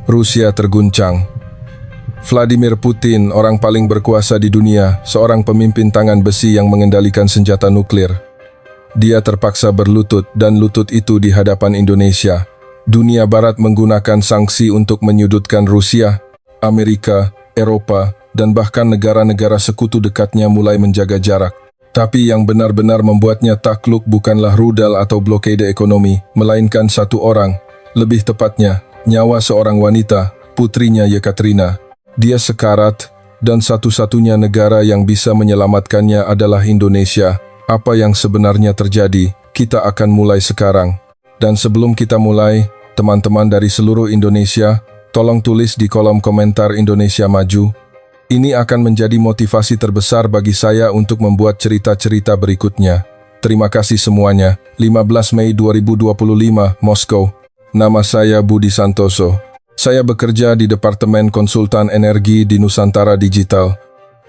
Rusia terguncang. Vladimir Putin, orang paling berkuasa di dunia, seorang pemimpin tangan besi yang mengendalikan senjata nuklir. Dia terpaksa berlutut dan lutut itu di hadapan Indonesia. Dunia Barat menggunakan sanksi untuk menyudutkan Rusia, Amerika, Eropa, dan bahkan negara-negara sekutu dekatnya mulai menjaga jarak. Tapi yang benar-benar membuatnya takluk bukanlah rudal atau blokade ekonomi, melainkan satu orang, lebih tepatnya, nyawa seorang wanita, putrinya Yekaterina. Dia sekarat, dan satu-satunya negara yang bisa menyelamatkannya adalah Indonesia. Apa yang sebenarnya terjadi, kita akan mulai sekarang. Dan sebelum kita mulai, teman-teman dari seluruh Indonesia, tolong tulis di kolom komentar Indonesia Maju. Ini akan menjadi motivasi terbesar bagi saya untuk membuat cerita-cerita berikutnya. Terima kasih semuanya. 15 Mei 2025, Moskow. Nama saya Budi Santoso. Saya bekerja di Departemen Konsultan Energi di Nusantara Digital,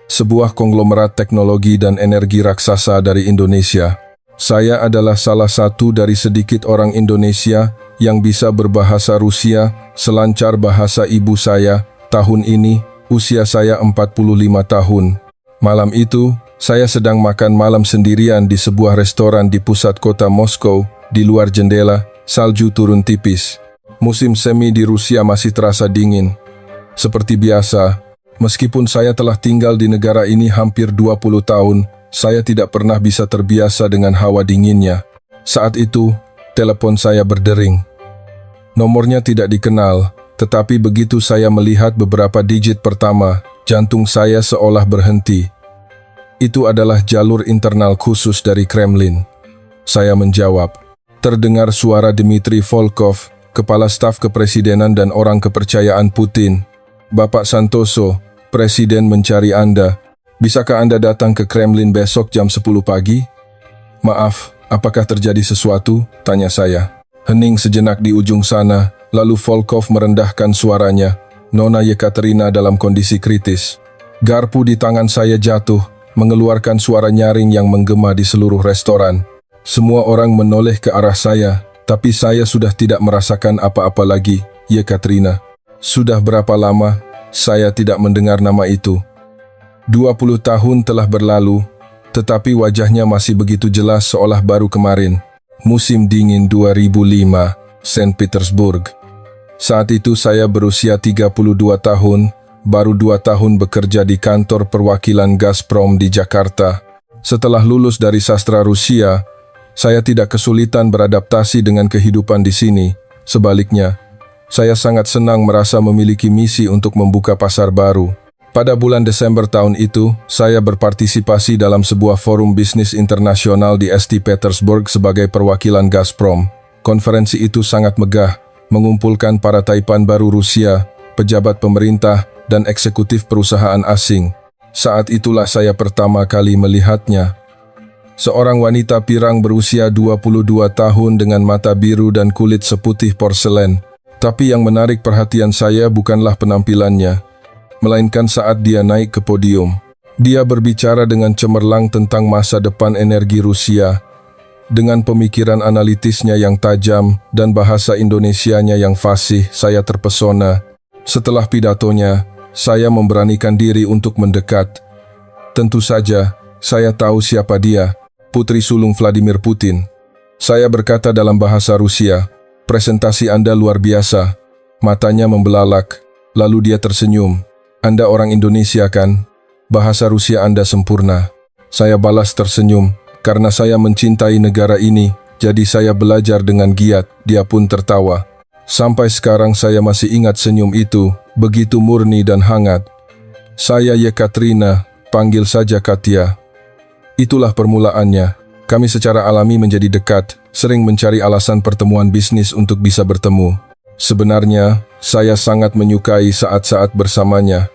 sebuah konglomerat teknologi dan energi raksasa dari Indonesia. Saya adalah salah satu dari sedikit orang Indonesia yang bisa berbahasa Rusia selancar bahasa ibu saya. Tahun ini, usia saya 45 tahun. Malam itu, saya sedang makan malam sendirian di sebuah restoran di pusat kota Moskow. Di luar jendela, salju turun tipis. Musim semi di Rusia masih terasa dingin. Seperti biasa, meskipun saya telah tinggal di negara ini hampir 20 tahun, saya tidak pernah bisa terbiasa dengan hawa dinginnya. Saat itu, telepon saya berdering. Nomornya tidak dikenal, tetapi begitu saya melihat beberapa digit pertama, jantung saya seolah berhenti. Itu adalah jalur internal khusus dari Kremlin. Saya menjawab. Terdengar suara Dmitry Volkov, Kepala Staf Kepresidenan dan orang kepercayaan Putin. Bapak Santoso, Presiden mencari Anda. Bisakah Anda datang ke Kremlin besok jam 10 pagi? Maaf, apakah terjadi sesuatu? Tanya saya. Hening sejenak di ujung sana, lalu Volkov merendahkan suaranya. Nona Yekaterina dalam kondisi kritis. Garpu di tangan saya jatuh, mengeluarkan suara nyaring yang menggema di seluruh restoran. Semua orang menoleh ke arah saya, tapi saya sudah tidak merasakan apa-apa lagi. Yekaterina. Sudah berapa lama saya tidak mendengar nama itu? 20 tahun telah berlalu, tetapi wajahnya masih begitu jelas seolah baru kemarin. Musim dingin 2005, Saint Petersburg. Saat itu saya berusia 32 tahun, baru 2 tahun bekerja di kantor perwakilan Gazprom di Jakarta. Setelah lulus dari sastra Rusia, saya tidak kesulitan beradaptasi dengan kehidupan di sini. Sebaliknya, saya sangat senang merasa memiliki misi untuk membuka pasar baru. Pada bulan Desember tahun itu, saya berpartisipasi dalam sebuah forum bisnis internasional di St. Petersburg sebagai perwakilan Gazprom. Konferensi itu sangat megah, mengumpulkan para taipan baru Rusia, pejabat pemerintah, dan eksekutif perusahaan asing. Saat itulah saya pertama kali melihatnya. Seorang wanita pirang berusia 22 tahun dengan mata biru dan kulit seputih porselen. Tapi yang menarik perhatian saya bukanlah penampilannya, melainkan saat dia naik ke podium. Dia berbicara dengan cemerlang tentang masa depan energi Rusia. Dengan pemikiran analitisnya yang tajam dan bahasa Indonesianya yang fasih, saya terpesona. Setelah pidatonya, saya memberanikan diri untuk mendekat. Tentu saja, saya tahu siapa dia. Putri sulung Vladimir Putin. Saya berkata dalam bahasa Rusia, presentasi Anda luar biasa. Matanya membelalak, lalu dia tersenyum. Anda orang Indonesia kan? Bahasa Rusia Anda sempurna. Saya balas tersenyum, karena saya mencintai negara ini, jadi saya belajar dengan giat. Dia pun tertawa. Sampai sekarang saya masih ingat senyum itu, begitu murni dan hangat. Saya Yekaterina, panggil saja Katya. Itulah permulaannya. Kami secara alami menjadi dekat, sering mencari alasan pertemuan bisnis untuk bisa bertemu. Sebenarnya, saya sangat menyukai saat-saat bersamanya.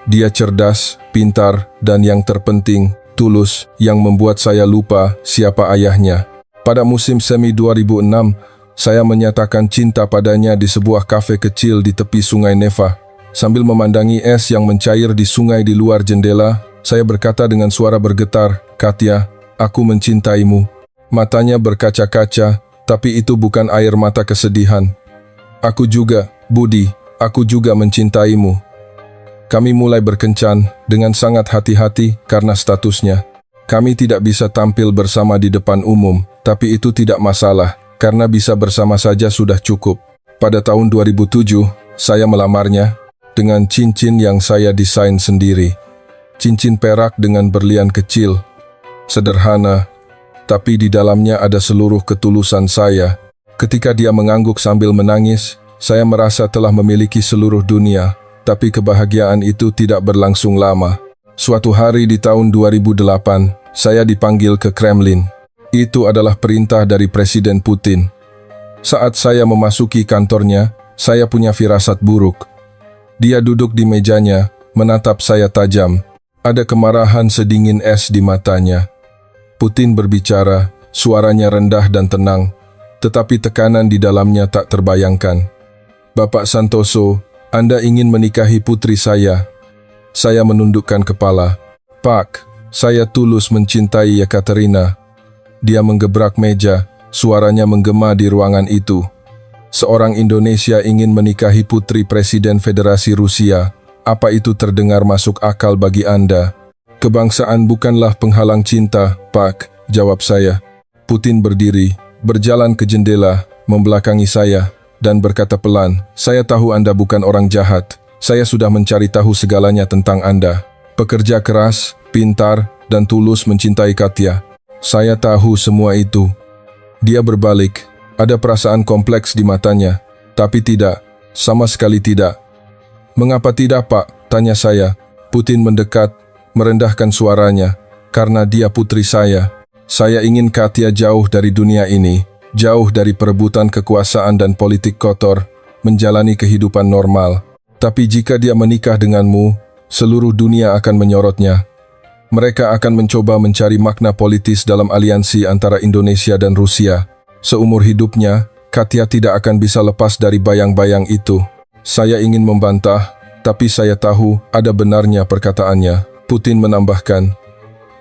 Dia cerdas, pintar, dan yang terpenting, tulus, yang membuat saya lupa siapa ayahnya. Pada musim semi 2006, saya menyatakan cinta padanya di sebuah kafe kecil di tepi sungai Neva. Sambil memandangi es yang mencair di sungai di luar jendela, saya berkata dengan suara bergetar, Katya, aku mencintaimu. Matanya berkaca-kaca, tapi itu bukan air mata kesedihan. Aku juga, Budi, Aku juga mencintaimu. Kami mulai berkencan dengan sangat hati-hati karena statusnya. Kami tidak bisa tampil bersama di depan umum, tapi itu tidak masalah, karena bisa bersama saja sudah cukup. Pada tahun 2007, saya melamarnya dengan cincin yang saya desain sendiri. Cincin perak dengan berlian kecil. Sederhana, tapi di dalamnya ada seluruh ketulusan saya. Ketika dia mengangguk sambil menangis, saya merasa telah memiliki seluruh dunia, tapi kebahagiaan itu tidak berlangsung lama. Suatu hari di tahun 2008, saya dipanggil ke Kremlin. Itu adalah perintah dari Presiden Putin. Saat saya memasuki kantornya, saya punya firasat buruk. Dia duduk di mejanya, menatap saya tajam. Ada kemarahan sedingin es di matanya. Putin berbicara, suaranya rendah dan tenang, tetapi tekanan di dalamnya tak terbayangkan. Bapak Santoso, Anda ingin menikahi putri saya. Saya menundukkan kepala. Pak, saya tulus mencintai Yekaterina. Dia menggebrak meja, suaranya menggema di ruangan itu. Seorang Indonesia ingin menikahi putri Presiden Federasi Rusia. Apa itu terdengar masuk akal bagi Anda? Kebangsaan bukanlah penghalang cinta, Pak, jawab saya. Putin berdiri, berjalan ke jendela, membelakangi saya, dan berkata pelan, saya tahu Anda bukan orang jahat. Saya sudah mencari tahu segalanya tentang Anda. Pekerja keras, pintar, dan tulus mencintai Katya. Saya tahu semua itu. Dia berbalik, ada perasaan kompleks di matanya. Tapi tidak, sama sekali tidak. Mengapa tidak, Pak? Tanya saya. Putin mendekat, merendahkan suaranya. Karena dia putri saya. Saya ingin Katya jauh dari dunia ini, jauh dari perebutan kekuasaan dan politik kotor, menjalani kehidupan normal. Tapi jika dia menikah denganmu, seluruh dunia akan menyorotnya. Mereka akan mencoba mencari makna politis dalam aliansi antara Indonesia dan Rusia. Seumur hidupnya, Katya tidak akan bisa lepas dari bayang-bayang itu. Saya ingin membantah, tapi saya tahu ada benarnya perkataannya. Putin menambahkan,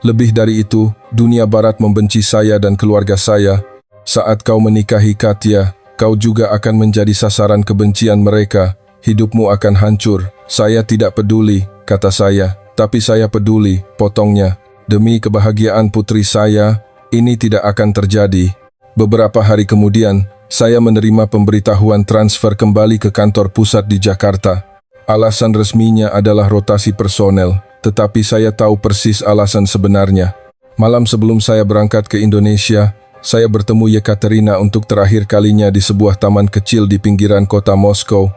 lebih dari itu, dunia barat membenci saya dan keluarga saya. Saat kau menikahi Katya, kau juga akan menjadi sasaran kebencian mereka. Hidupmu akan hancur. Saya tidak peduli, kata saya. Tapi saya peduli, potongnya. Demi kebahagiaan putri saya, ini tidak akan terjadi. Beberapa hari kemudian, saya menerima pemberitahuan transfer kembali ke kantor pusat di Jakarta. Alasan resminya adalah rotasi personel, tetapi saya tahu persis alasan sebenarnya. Malam sebelum saya berangkat ke Indonesia, saya bertemu Yekaterina untuk terakhir kalinya di sebuah taman kecil di pinggiran kota Moskow.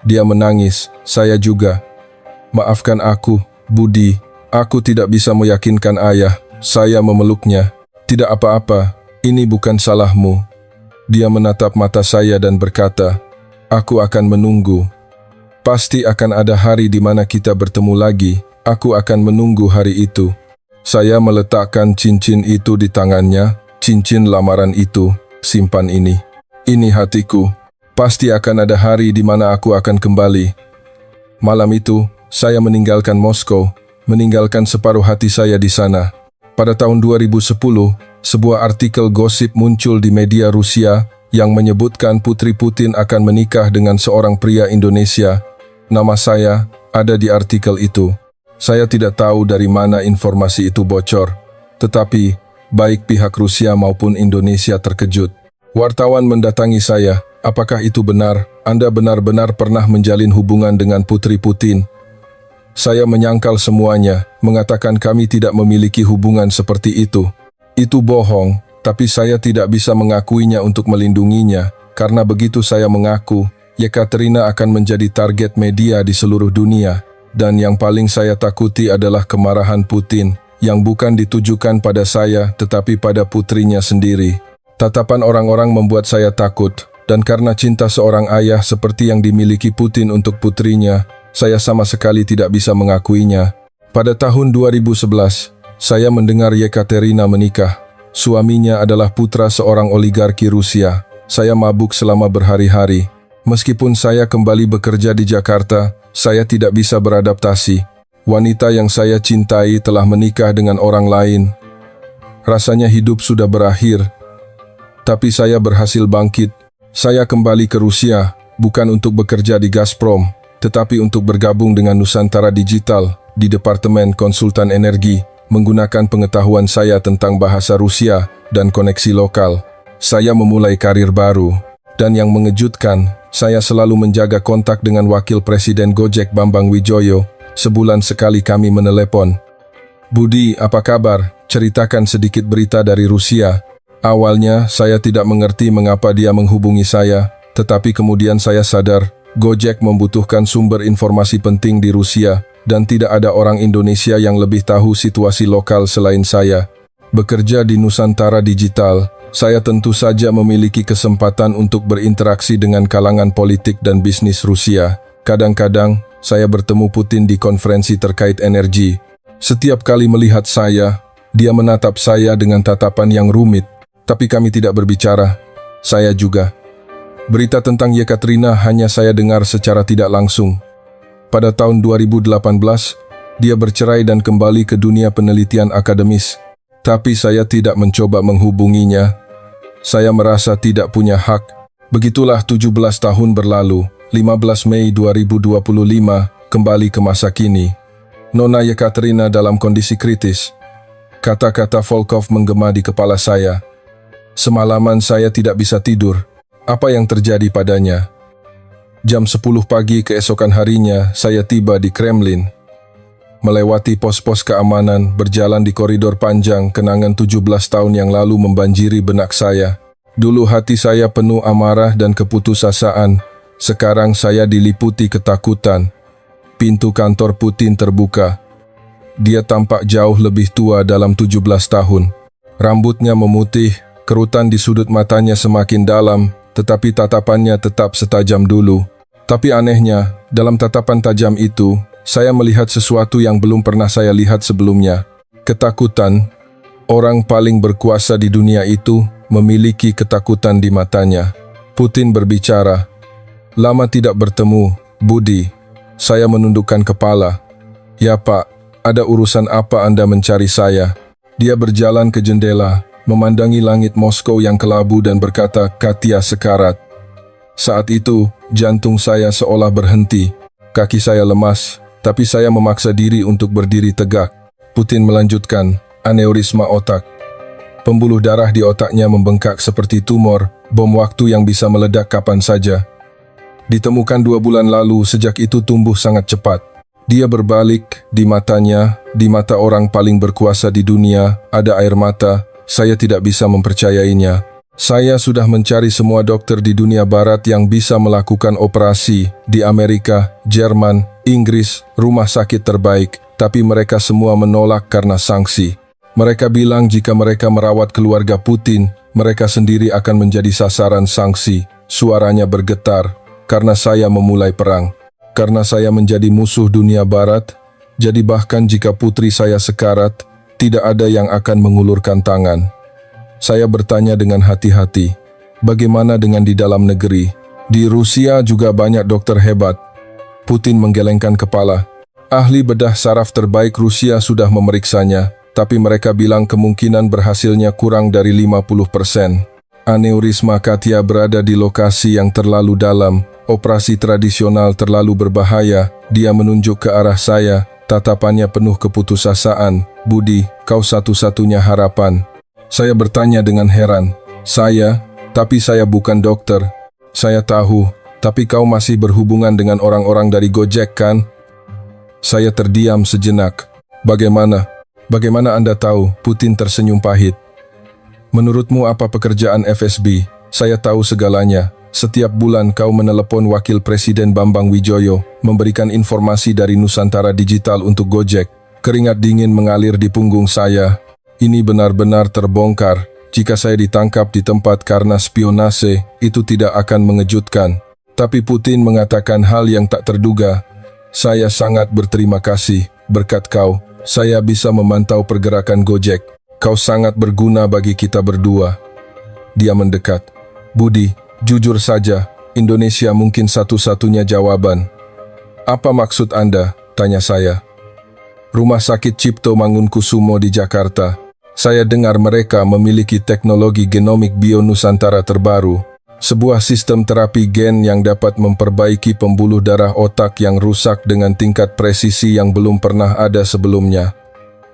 Dia menangis, saya juga. Maafkan aku, Budi. Aku tidak bisa meyakinkan ayah. Saya memeluknya. Tidak apa-apa, ini bukan salahmu. Dia menatap mata saya dan berkata, aku akan menunggu. Pasti akan ada hari di mana kita bertemu lagi. Aku akan menunggu hari itu. Saya meletakkan cincin itu di tangannya, cincin lamaran itu. Simpan ini. Ini hatiku. Pasti akan ada hari di mana aku akan kembali. Malam itu, saya meninggalkan Moskow, meninggalkan separuh hati saya di sana. Pada tahun 2010, sebuah artikel gosip muncul di media Rusia yang menyebutkan Putri Putin akan menikah dengan seorang pria Indonesia. Nama saya ada di artikel itu. Saya tidak tahu dari mana informasi itu bocor, tetapi baik pihak Rusia maupun Indonesia terkejut. Wartawan mendatangi saya, apakah itu benar? Anda benar-benar pernah menjalin hubungan dengan Putri Putin? Saya menyangkal semuanya, mengatakan kami tidak memiliki hubungan seperti itu. Itu bohong, tapi saya tidak bisa mengakuinya untuk melindunginya, karena begitu saya mengaku, Yekaterina akan menjadi target media di seluruh dunia. Dan yang paling saya takuti adalah kemarahan Putin, yang bukan ditujukan pada saya tetapi pada putrinya sendiri. Tatapan orang-orang membuat saya takut, dan karena cinta seorang ayah seperti yang dimiliki Putin untuk putrinya, saya sama sekali tidak bisa mengakuinya. Pada tahun 2011, saya mendengar Yekaterina menikah. Suaminya adalah putra seorang oligarki Rusia. Saya mabuk selama berhari-hari. Meskipun saya kembali bekerja di Jakarta, saya tidak bisa beradaptasi. Wanita yang saya cintai telah menikah dengan orang lain. Rasanya hidup sudah berakhir. Tapi saya berhasil bangkit. Saya kembali ke Rusia, bukan untuk bekerja di Gazprom, tetapi untuk bergabung dengan Nusantara Digital di Departemen Konsultan Energi, menggunakan pengetahuan saya tentang bahasa Rusia dan koneksi lokal. Saya memulai karir baru, dan yang mengejutkan, saya selalu menjaga kontak dengan Wakil Presiden Gojek Bambang Wijoyo. Sebulan sekali kami menelepon. "Budi, apa kabar? Ceritakan sedikit berita dari Rusia." Awalnya, saya tidak mengerti mengapa dia menghubungi saya, tetapi kemudian saya sadar, Gojek membutuhkan sumber informasi penting di Rusia, dan tidak ada orang Indonesia yang lebih tahu situasi lokal selain saya. Bekerja di Nusantara Digital, saya tentu saja memiliki kesempatan untuk berinteraksi dengan kalangan politik dan bisnis Rusia. Kadang-kadang, saya bertemu Putin di konferensi terkait energi. Setiap kali melihat saya, dia menatap saya dengan tatapan yang rumit, tapi kami tidak berbicara. Saya juga. Berita tentang Yekaterina hanya saya dengar secara tidak langsung. Pada tahun 2018, dia bercerai dan kembali ke dunia penelitian akademis. Tapi saya tidak mencoba menghubunginya. Saya merasa tidak punya hak. Begitulah 17 tahun berlalu, 15 Mei 2025, kembali ke masa kini. Nona Yekaterina dalam kondisi kritis. Kata-kata Volkov menggema di kepala saya. Semalaman saya tidak bisa tidur. Apa yang terjadi padanya? Jam 10 pagi keesokan harinya, saya tiba di Kremlin. Melewati pos-pos keamanan, berjalan di koridor panjang, kenangan 17 tahun yang lalu membanjiri benak saya. Dulu hati saya penuh amarah dan keputusasaan. Sekarang saya diliputi ketakutan. Pintu kantor Putin terbuka. Dia tampak jauh lebih tua dalam 17 tahun. Rambutnya memutih, kerutan di sudut matanya semakin dalam, tetapi tatapannya tetap setajam dulu. Tapi anehnya, dalam tatapan tajam itu, saya melihat sesuatu yang belum pernah saya lihat sebelumnya. Ketakutan. Orang paling berkuasa di dunia itu memiliki ketakutan di matanya. Putin berbicara. "Lama tidak bertemu, Budi." Saya menundukkan kepala. "Ya Pak, ada urusan apa Anda mencari saya?" Dia berjalan ke jendela, memandangi langit Moskow yang kelabu dan berkata, "Katia sekarat." Saat itu, jantung saya seolah berhenti. Kaki saya lemas, tapi saya memaksa diri untuk berdiri tegak. Putin melanjutkan, "Aneurisma otak." Pembuluh darah di otaknya membengkak seperti tumor, bom waktu yang bisa meledak kapan saja. Ditemukan 2 bulan lalu, sejak itu tumbuh sangat cepat. Dia berbalik, di matanya, di mata orang paling berkuasa di dunia, ada air mata. Saya tidak bisa mempercayainya. Saya sudah mencari semua dokter di dunia barat yang bisa melakukan operasi di Amerika, Jerman, Inggris, rumah sakit terbaik, tapi mereka semua menolak karena sanksi. Mereka bilang jika mereka merawat keluarga Putin, mereka sendiri akan menjadi sasaran sanksi. Suaranya bergetar, karena saya memulai perang. Karena saya menjadi musuh dunia barat, jadi bahkan jika putri saya sekarat, tidak ada yang akan mengulurkan tangan. Saya bertanya dengan hati-hati, bagaimana dengan di dalam negeri? Di Rusia juga banyak dokter hebat. Putin menggelengkan kepala. Ahli bedah saraf terbaik Rusia sudah memeriksanya, tapi mereka bilang kemungkinan berhasilnya kurang dari 50%. Aneurisma Katia berada di lokasi yang terlalu dalam. Operasi tradisional terlalu berbahaya. Dia menunjuk ke arah saya, tatapannya penuh keputusasaan. "Budi, kau satu-satunya harapan." Saya bertanya dengan heran. Tapi saya bukan dokter." "Saya tahu, tapi kau masih berhubungan dengan orang-orang dari Gojek kan?" Saya terdiam sejenak. Bagaimana Anda tahu?" Putin tersenyum pahit. "Menurutmu apa pekerjaan FSB? Saya tahu segalanya. Setiap bulan kau menelepon Wakil Presiden Bambang Wijoyo, memberikan informasi dari Nusantara Digital untuk Gojek. Keringat dingin mengalir di punggung saya. Ini benar-benar terbongkar. Jika saya ditangkap di tempat karena spionase, itu tidak akan mengejutkan. Tapi Putin mengatakan hal yang tak terduga. "Saya sangat berterima kasih. Berkat kau, saya bisa memantau pergerakan Gojek. Kau sangat berguna bagi kita berdua." Dia mendekat. "Budi, jujur saja, Indonesia mungkin satu-satunya jawaban." "Apa maksud Anda?" tanya saya. "Rumah sakit Cipto Mangunkusumo di Jakarta. Saya dengar mereka memiliki teknologi genomik bio Nusantara terbaru. Sebuah sistem terapi gen yang dapat memperbaiki pembuluh darah otak yang rusak dengan tingkat presisi yang belum pernah ada sebelumnya.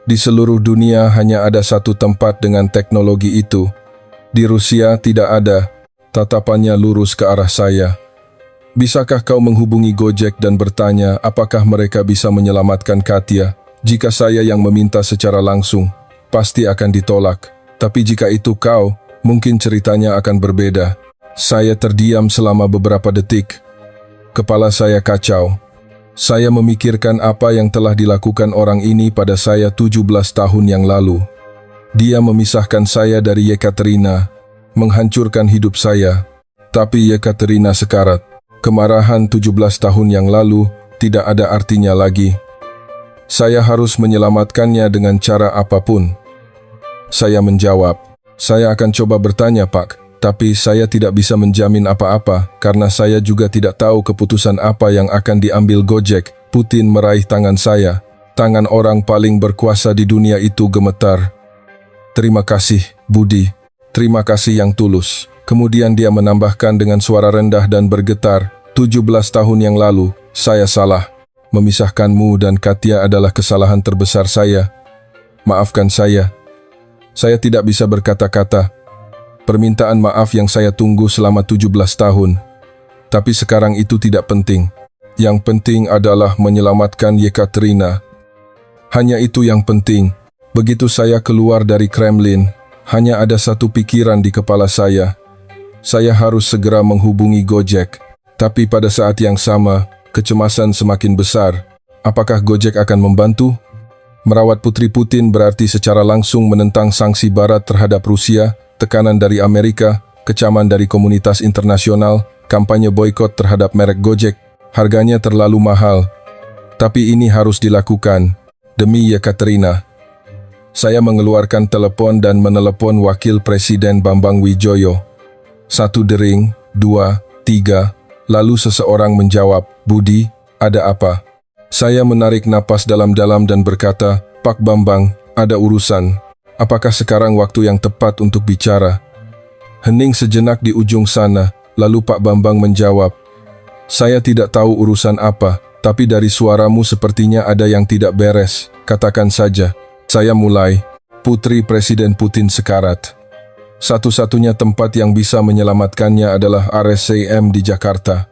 Di seluruh dunia hanya ada satu tempat dengan teknologi itu. Di Rusia tidak ada. Tatapannya lurus ke arah saya. Bisakah kau menghubungi Gojek dan bertanya apakah mereka bisa menyelamatkan Katya? Jika saya yang meminta secara langsung, pasti akan ditolak. Tapi jika itu kau, mungkin ceritanya akan berbeda. Saya terdiam selama beberapa detik. Kepala saya kacau. Saya memikirkan apa yang telah dilakukan orang ini pada saya 17 tahun yang lalu. Dia memisahkan saya dari Yekaterina, menghancurkan hidup saya. Tapi Yekaterina sekarat. Kemarahan 17 tahun yang lalu tidak ada artinya lagi. Saya harus menyelamatkannya dengan cara apapun. Saya menjawab, saya akan coba bertanya Pak, tapi saya tidak bisa menjamin apa-apa karena saya juga tidak tahu keputusan apa yang akan diambil Gojek. Putin meraih tangan saya. Tangan orang paling berkuasa di dunia itu gemetar. Terima kasih, Budi. Terima kasih yang tulus. Kemudian dia menambahkan dengan suara rendah dan bergetar, 17 tahun yang lalu, saya salah. Memisahkanmu dan Katya adalah kesalahan terbesar saya. Maafkan saya. Saya tidak bisa berkata-kata. Permintaan maaf yang saya tunggu selama 17 tahun. Tapi sekarang itu tidak penting. Yang penting adalah menyelamatkan Yekaterina. Hanya itu yang penting. Begitu saya keluar dari Kremlin, hanya ada satu pikiran di kepala saya. Saya harus segera menghubungi Gojek. Tapi pada saat yang sama, kecemasan semakin besar. Apakah Gojek akan membantu? Merawat Putri Putin berarti secara langsung menentang sanksi Barat terhadap Rusia, tekanan dari Amerika, kecaman dari komunitas internasional, kampanye boikot terhadap merek Gojek. Harganya terlalu mahal. Tapi ini harus dilakukan. Demi Yekaterina. Saya mengeluarkan telepon dan menelepon Wakil Presiden Bambang Wijoyo. 1 dering, 2, 3, lalu seseorang menjawab, Budi, ada apa? Saya menarik napas dalam-dalam dan berkata, Pak Bambang, ada urusan. Apakah sekarang waktu yang tepat untuk bicara? Hening sejenak di ujung sana, lalu Pak Bambang menjawab, saya tidak tahu urusan apa, tapi dari suaramu sepertinya ada yang tidak beres. Katakan saja. Saya mulai, Putri Presiden Putin sekarat. Satu-satunya tempat yang bisa menyelamatkannya adalah RSCM di Jakarta.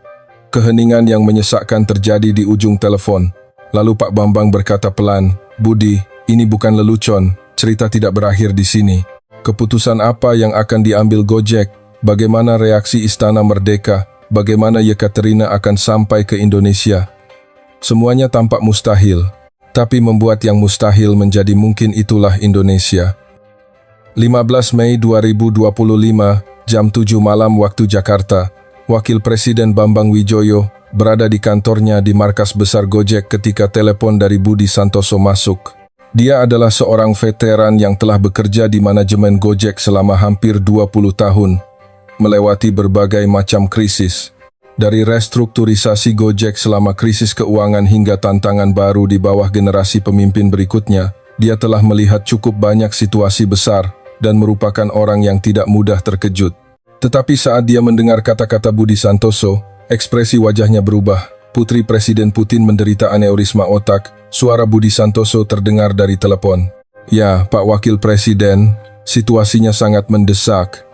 Keheningan yang menyesakkan terjadi di ujung telepon. Lalu Pak Bambang berkata pelan, Budi, ini bukan lelucon, cerita tidak berakhir di sini. Keputusan apa yang akan diambil Gojek? Bagaimana reaksi Istana Merdeka? Bagaimana Yekaterina akan sampai ke Indonesia? Semuanya tampak mustahil, tapi membuat yang mustahil menjadi mungkin itulah Indonesia. 15 Mei 2025, jam 7 malam waktu Jakarta, Wakil Presiden Bambang Wijoyo berada di kantornya di markas besar Gojek ketika telepon dari Budi Santoso masuk. Dia adalah seorang veteran yang telah bekerja di manajemen Gojek selama hampir 20 tahun, melewati berbagai macam krisis. Dari restrukturisasi Gojek selama krisis keuangan hingga tantangan baru di bawah generasi pemimpin berikutnya, dia telah melihat cukup banyak situasi besar dan merupakan orang yang tidak mudah terkejut. Tetapi saat dia mendengar kata-kata Budi Santoso, ekspresi wajahnya berubah. Putri Presiden Putin menderita aneurisma otak. Suara Budi Santoso terdengar dari telepon. Ya, Pak Wakil Presiden, situasinya sangat mendesak.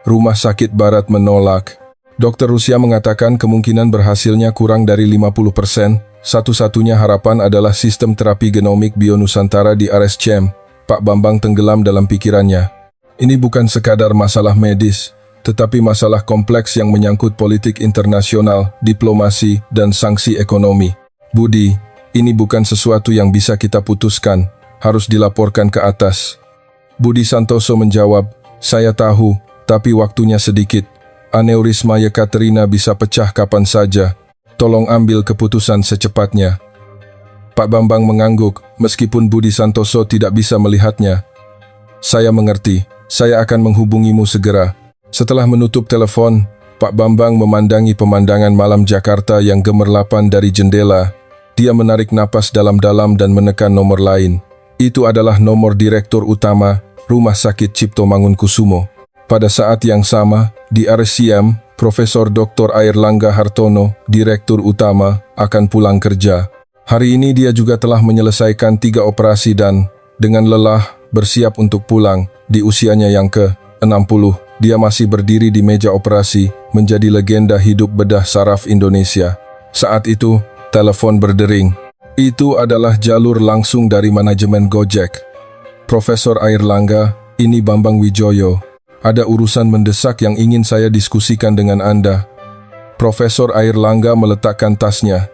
Rumah sakit Barat menolak. Dokter Rusia mengatakan kemungkinan berhasilnya kurang dari 50%. Satu-satunya harapan adalah sistem terapi genomik Bionusantara di RSCM. Pak Bambang tenggelam dalam pikirannya. Ini bukan sekadar masalah medis, tetapi masalah kompleks yang menyangkut politik internasional, diplomasi, dan sanksi ekonomi. Budi, ini bukan sesuatu yang bisa kita putuskan, harus dilaporkan ke atas. Budi Santoso menjawab, saya tahu, tapi waktunya sedikit. Aneurisma Yekaterina bisa pecah kapan saja. Tolong ambil keputusan secepatnya. Pak Bambang mengangguk, meskipun Budi Santoso tidak bisa melihatnya. Saya mengerti, saya akan menghubungimu segera. Setelah menutup telepon, Pak Bambang memandangi pemandangan malam Jakarta yang gemerlapan dari jendela. Dia menarik napas dalam-dalam dan menekan nomor lain. Itu adalah nomor Direktur Utama Rumah Sakit Cipto Mangunkusumo. Pada saat yang sama, Di RCM, Profesor Dr. Airlangga Hartono, Direktur Utama, akan pulang kerja. Hari ini dia juga telah menyelesaikan 3 operasi dan, dengan lelah, bersiap untuk pulang. Di usianya yang ke-60, dia masih berdiri di meja operasi, menjadi legenda hidup bedah saraf Indonesia. Saat itu, telepon berdering. Itu adalah jalur langsung dari manajemen Gojek. Profesor Airlangga, ini Bambang Wijoyo. Ada urusan mendesak yang ingin saya diskusikan dengan Anda. Profesor Airlangga meletakkan tasnya.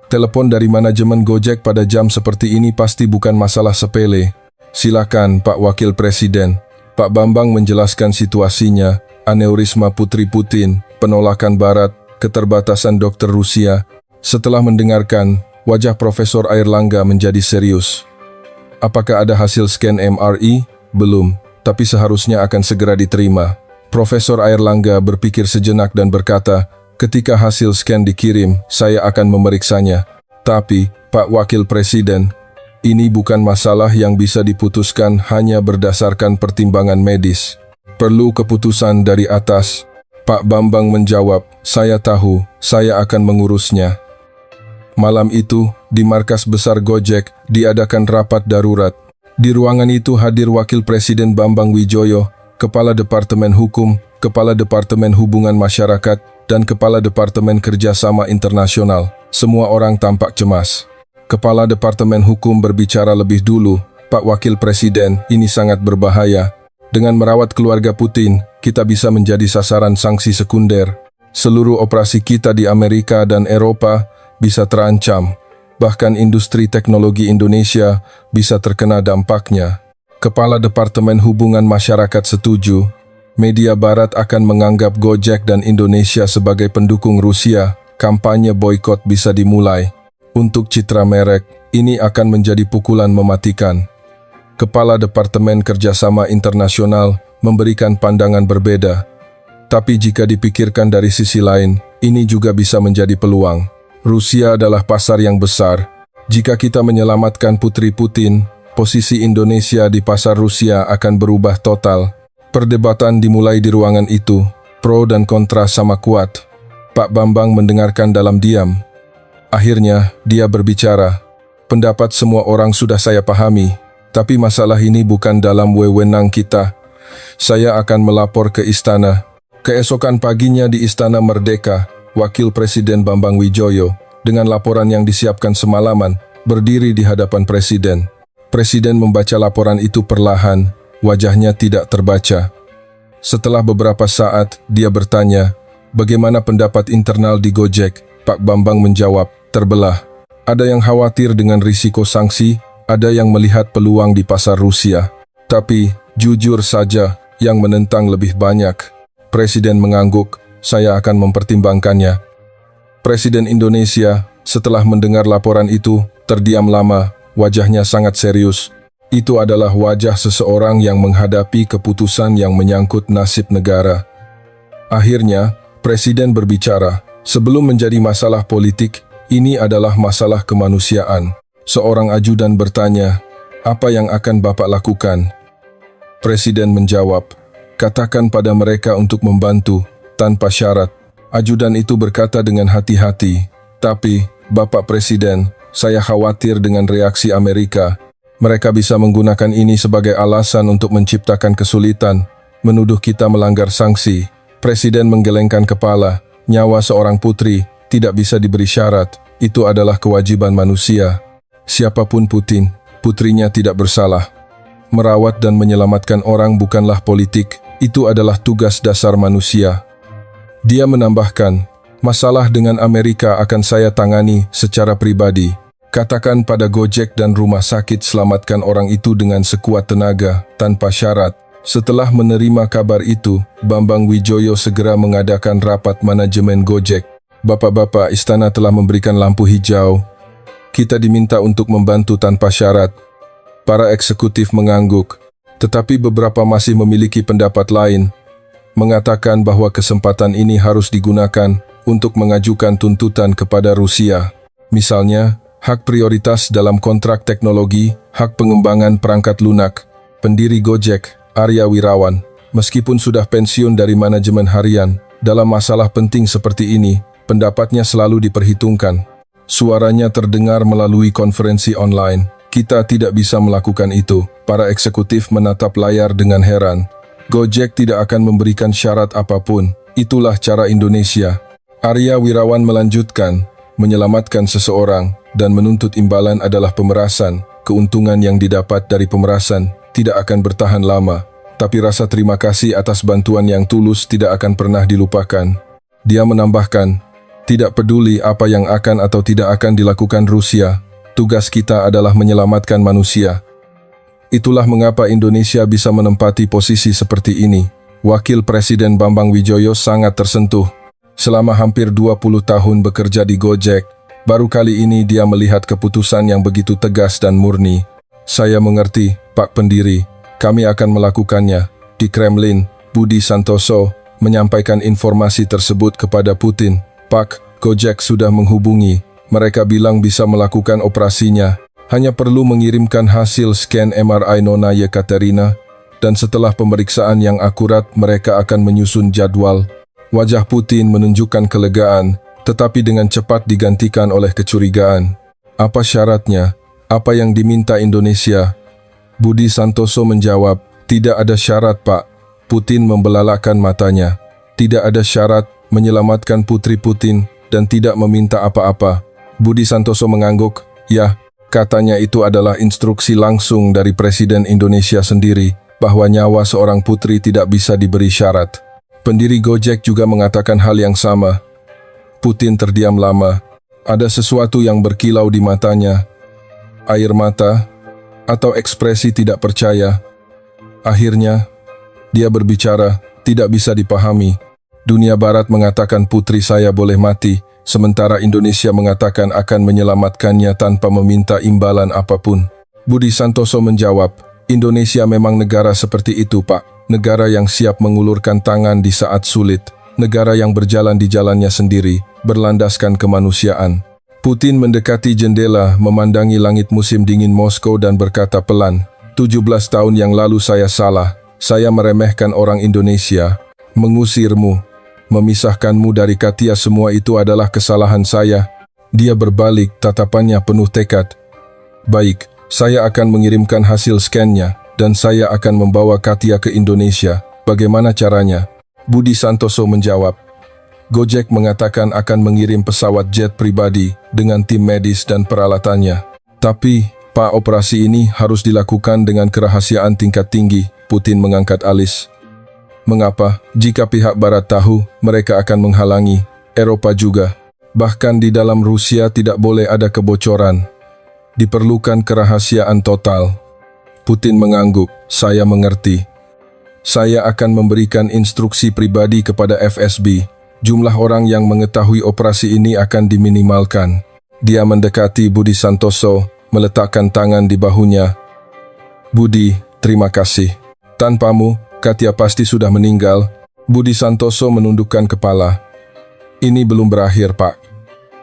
Telepon dari manajemen Gojek pada jam seperti ini pasti bukan masalah sepele. Silakan, Pak Wakil Presiden. Pak Bambang menjelaskan situasinya, aneurisma Putri Putin, penolakan Barat, keterbatasan dokter Rusia. Setelah mendengarkan, wajah Profesor Airlangga menjadi serius. Apakah ada hasil scan MRI? Belum, tapi seharusnya akan segera diterima. Profesor Airlangga berpikir sejenak dan berkata, ketika hasil scan dikirim, saya akan memeriksanya. Tapi, Pak Wakil Presiden, ini bukan masalah yang bisa diputuskan hanya berdasarkan pertimbangan medis. Perlu keputusan dari atas. Pak Bambang menjawab, saya tahu, saya akan mengurusnya. Malam itu, di markas besar Gojek, diadakan rapat darurat. Di ruangan itu hadir Wakil Presiden Bambang Wijoyo, Kepala Departemen Hukum, Kepala Departemen Hubungan Masyarakat, dan Kepala Departemen Kerjasama Internasional. Semua orang tampak cemas. Kepala Departemen Hukum berbicara lebih dulu, Pak Wakil Presiden, ini sangat berbahaya. Dengan merawat keluarga Putin, kita bisa menjadi sasaran sanksi sekunder. Seluruh operasi kita di Amerika dan Eropa bisa terancam. Bahkan industri teknologi Indonesia bisa terkena dampaknya. Kepala Departemen Hubungan Masyarakat setuju. Media Barat akan menganggap Gojek dan Indonesia sebagai pendukung Rusia. Kampanye boikot bisa dimulai. Untuk citra merek, ini akan menjadi pukulan mematikan. Kepala Departemen Kerjasama Internasional memberikan pandangan berbeda. Tapi jika dipikirkan dari sisi lain, ini juga bisa menjadi peluang. Rusia adalah pasar yang besar. Jika kita menyelamatkan Putri Putin, posisi Indonesia di pasar Rusia akan berubah total. Perdebatan dimulai di ruangan itu, pro dan kontra sama kuat. Pak Bambang mendengarkan dalam diam. Akhirnya, dia berbicara. Pendapat semua orang sudah saya pahami, tapi masalah ini bukan dalam wewenang kita. Saya akan melapor ke istana. Keesokan paginya di Istana Merdeka, Wakil Presiden Bambang Wijoyo, dengan laporan yang disiapkan semalaman, berdiri di hadapan Presiden. Presiden membaca laporan itu perlahan, wajahnya tidak terbaca. Setelah beberapa saat, dia bertanya, bagaimana pendapat internal di Gojek? Pak Bambang menjawab, terbelah. Ada yang khawatir dengan risiko sanksi, ada yang melihat peluang di pasar Rusia. Tapi, jujur saja, yang menentang lebih banyak. Presiden mengangguk, saya akan mempertimbangkannya. Presiden Indonesia, setelah mendengar laporan itu, terdiam lama, wajahnya sangat serius. Itu adalah wajah seseorang yang menghadapi keputusan yang menyangkut nasib negara. Akhirnya, Presiden berbicara, sebelum menjadi masalah politik, ini adalah masalah kemanusiaan. Seorang ajudan bertanya, apa yang akan Bapak lakukan? Presiden menjawab, katakan pada mereka untuk membantu, tanpa syarat. Ajudan itu berkata dengan hati-hati, tapi, Bapak Presiden, saya khawatir dengan reaksi Amerika. Mereka bisa menggunakan ini sebagai alasan untuk menciptakan kesulitan, menuduh kita melanggar sanksi. Presiden menggelengkan kepala, nyawa seorang putri tidak bisa diberi syarat, itu adalah kewajiban manusia. Siapapun Putin, putrinya tidak bersalah. Merawat dan menyelamatkan orang bukanlah politik, itu adalah tugas dasar manusia. Dia menambahkan, masalah dengan Amerika akan saya tangani secara pribadi. Katakan pada Gojek dan rumah sakit selamatkan orang itu dengan sekuat tenaga, tanpa syarat. Setelah menerima kabar itu, Bambang Wijoyo segera mengadakan rapat manajemen Gojek. Bapak-bapak, istana telah memberikan lampu hijau. Kita diminta untuk membantu tanpa syarat. Para eksekutif mengangguk, tetapi beberapa masih memiliki pendapat lain. Mengatakan bahwa kesempatan ini harus digunakan untuk mengajukan tuntutan kepada Rusia. Misalnya, hak prioritas dalam kontrak teknologi, hak pengembangan perangkat lunak. Pendiri Gojek, Arya Wirawan, Meskipun sudah pensiun dari manajemen harian, dalam masalah penting seperti ini, pendapatnya selalu diperhitungkan. Suaranya terdengar melalui konferensi online. Kita tidak bisa melakukan itu. Para eksekutif menatap layar dengan heran. Gojek tidak akan memberikan syarat apapun. Itulah cara Indonesia. Arya Wirawan melanjutkan, menyelamatkan seseorang dan menuntut imbalan adalah pemerasan. Keuntungan yang didapat dari pemerasan tidak akan bertahan lama. Tapi rasa terima kasih atas bantuan yang tulus tidak akan pernah dilupakan. Dia menambahkan, tidak peduli apa yang akan atau tidak akan dilakukan Rusia, tugas kita adalah menyelamatkan manusia. Itulah mengapa Indonesia bisa menempati posisi seperti ini. Wakil Presiden Bambang Wijoyo sangat tersentuh. Selama hampir 20 tahun bekerja di Gojek, baru kali ini dia melihat keputusan yang begitu tegas dan murni. Saya mengerti, Pak Pendiri. Kami akan melakukannya. Di Kremlin, Budi Santoso menyampaikan informasi tersebut kepada Putin. Pak, Gojek sudah menghubungi. Mereka bilang bisa melakukan operasinya. Hanya perlu mengirimkan hasil scan MRI Nona Yekaterina. Dan setelah pemeriksaan yang akurat, mereka akan menyusun jadwal. Wajah Putin menunjukkan kelegaan, tetapi dengan cepat digantikan oleh kecurigaan. Apa syaratnya? Apa yang diminta Indonesia? Budi Santoso menjawab, tidak ada syarat, Pak. Putin membelalakan matanya. Tidak ada syarat, menyelamatkan Putri Putin dan tidak meminta apa-apa. Budi Santoso mengangguk, ya, katanya itu adalah instruksi langsung dari Presiden Indonesia sendiri, bahwa nyawa seorang putri tidak bisa diberi syarat. Pendiri Gojek juga mengatakan hal yang sama. Putin terdiam lama. Ada sesuatu yang berkilau di matanya. Air mata, atau ekspresi tidak percaya. Akhirnya, dia berbicara, tidak bisa dipahami. Dunia Barat mengatakan putri saya boleh mati, sementara Indonesia mengatakan akan menyelamatkannya tanpa meminta imbalan apapun. Budi Santoso menjawab, Indonesia memang negara seperti itu, Pak. Negara yang siap mengulurkan tangan di saat sulit. Negara yang berjalan di jalannya sendiri, berlandaskan kemanusiaan. Putin mendekati jendela, memandangi langit musim dingin Moskow dan berkata pelan, 17 tahun yang lalu saya salah. Saya meremehkan orang Indonesia, mengusirmu, memisahkanmu dari Katia, semua itu adalah kesalahan saya. Dia berbalik, tatapannya penuh tekad. Baik, saya akan mengirimkan hasil scan-nya, dan saya akan membawa Katia ke Indonesia. Bagaimana caranya? Budi Santoso menjawab, Gojek mengatakan akan mengirim pesawat jet pribadi dengan tim medis dan peralatannya. Tapi, Pak, operasi ini harus dilakukan dengan kerahasiaan tingkat tinggi. Putin mengangkat alis. Mengapa? Jika pihak Barat tahu, mereka akan menghalangi. Eropa juga. Bahkan di dalam Rusia tidak boleh ada kebocoran. Diperlukan kerahasiaan total. Putin mengangguk. Saya mengerti. Saya akan memberikan instruksi pribadi kepada FSB. Jumlah orang yang mengetahui operasi ini akan diminimalkan. Dia mendekati Budi Santoso, meletakkan tangan di bahunya. Budi, terima kasih. Tanpamu, Katia pasti sudah meninggal. Budi Santoso menundukkan kepala. Ini belum berakhir, Pak.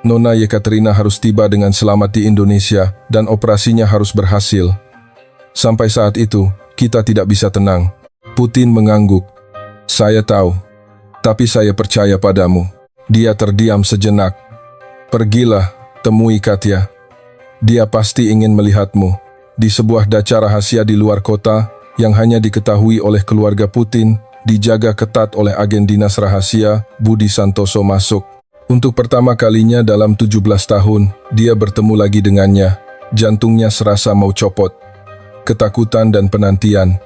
Nona Yekaterina harus tiba dengan selamat di Indonesia dan operasinya harus berhasil. Sampai saat itu, kita tidak bisa tenang. Putin mengangguk. Saya tahu. Tapi saya percaya padamu. Dia terdiam sejenak. Pergilah, temui Katia. Dia pasti ingin melihatmu. Di sebuah daca rahasia di luar kota, yang hanya diketahui oleh keluarga Putin, dijaga ketat oleh agen dinas rahasia, Budi Santoso masuk. Untuk pertama kalinya dalam 17 tahun, dia bertemu lagi dengannya. Jantungnya serasa mau copot. Ketakutan dan penantian.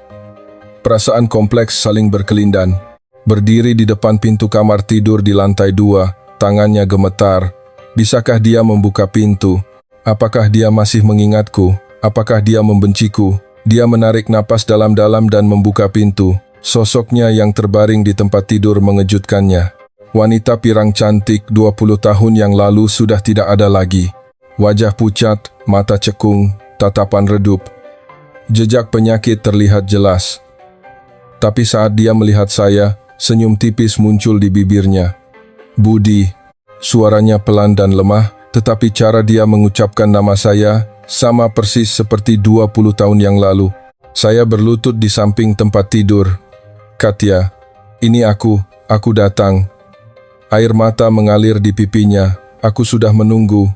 Perasaan kompleks saling berkelindan. Berdiri di depan pintu kamar tidur di lantai 2, tangannya gemetar. Bisakah dia membuka pintu? Apakah dia masih mengingatku? Apakah dia membenciku? Dia menarik napas dalam-dalam dan membuka pintu. Sosoknya yang terbaring di tempat tidur mengejutkannya. Wanita pirang cantik 20 tahun yang lalu sudah tidak ada lagi. Wajah pucat, mata cekung, tatapan redup. Jejak penyakit terlihat jelas. Tapi saat dia melihat saya, senyum tipis muncul di bibirnya. Budi, suaranya pelan dan lemah, tetapi cara dia mengucapkan nama saya sama persis seperti 20 tahun yang lalu. Saya berlutut di samping tempat tidur. Katya, ini aku datang. Air mata mengalir di pipinya. Aku sudah menunggu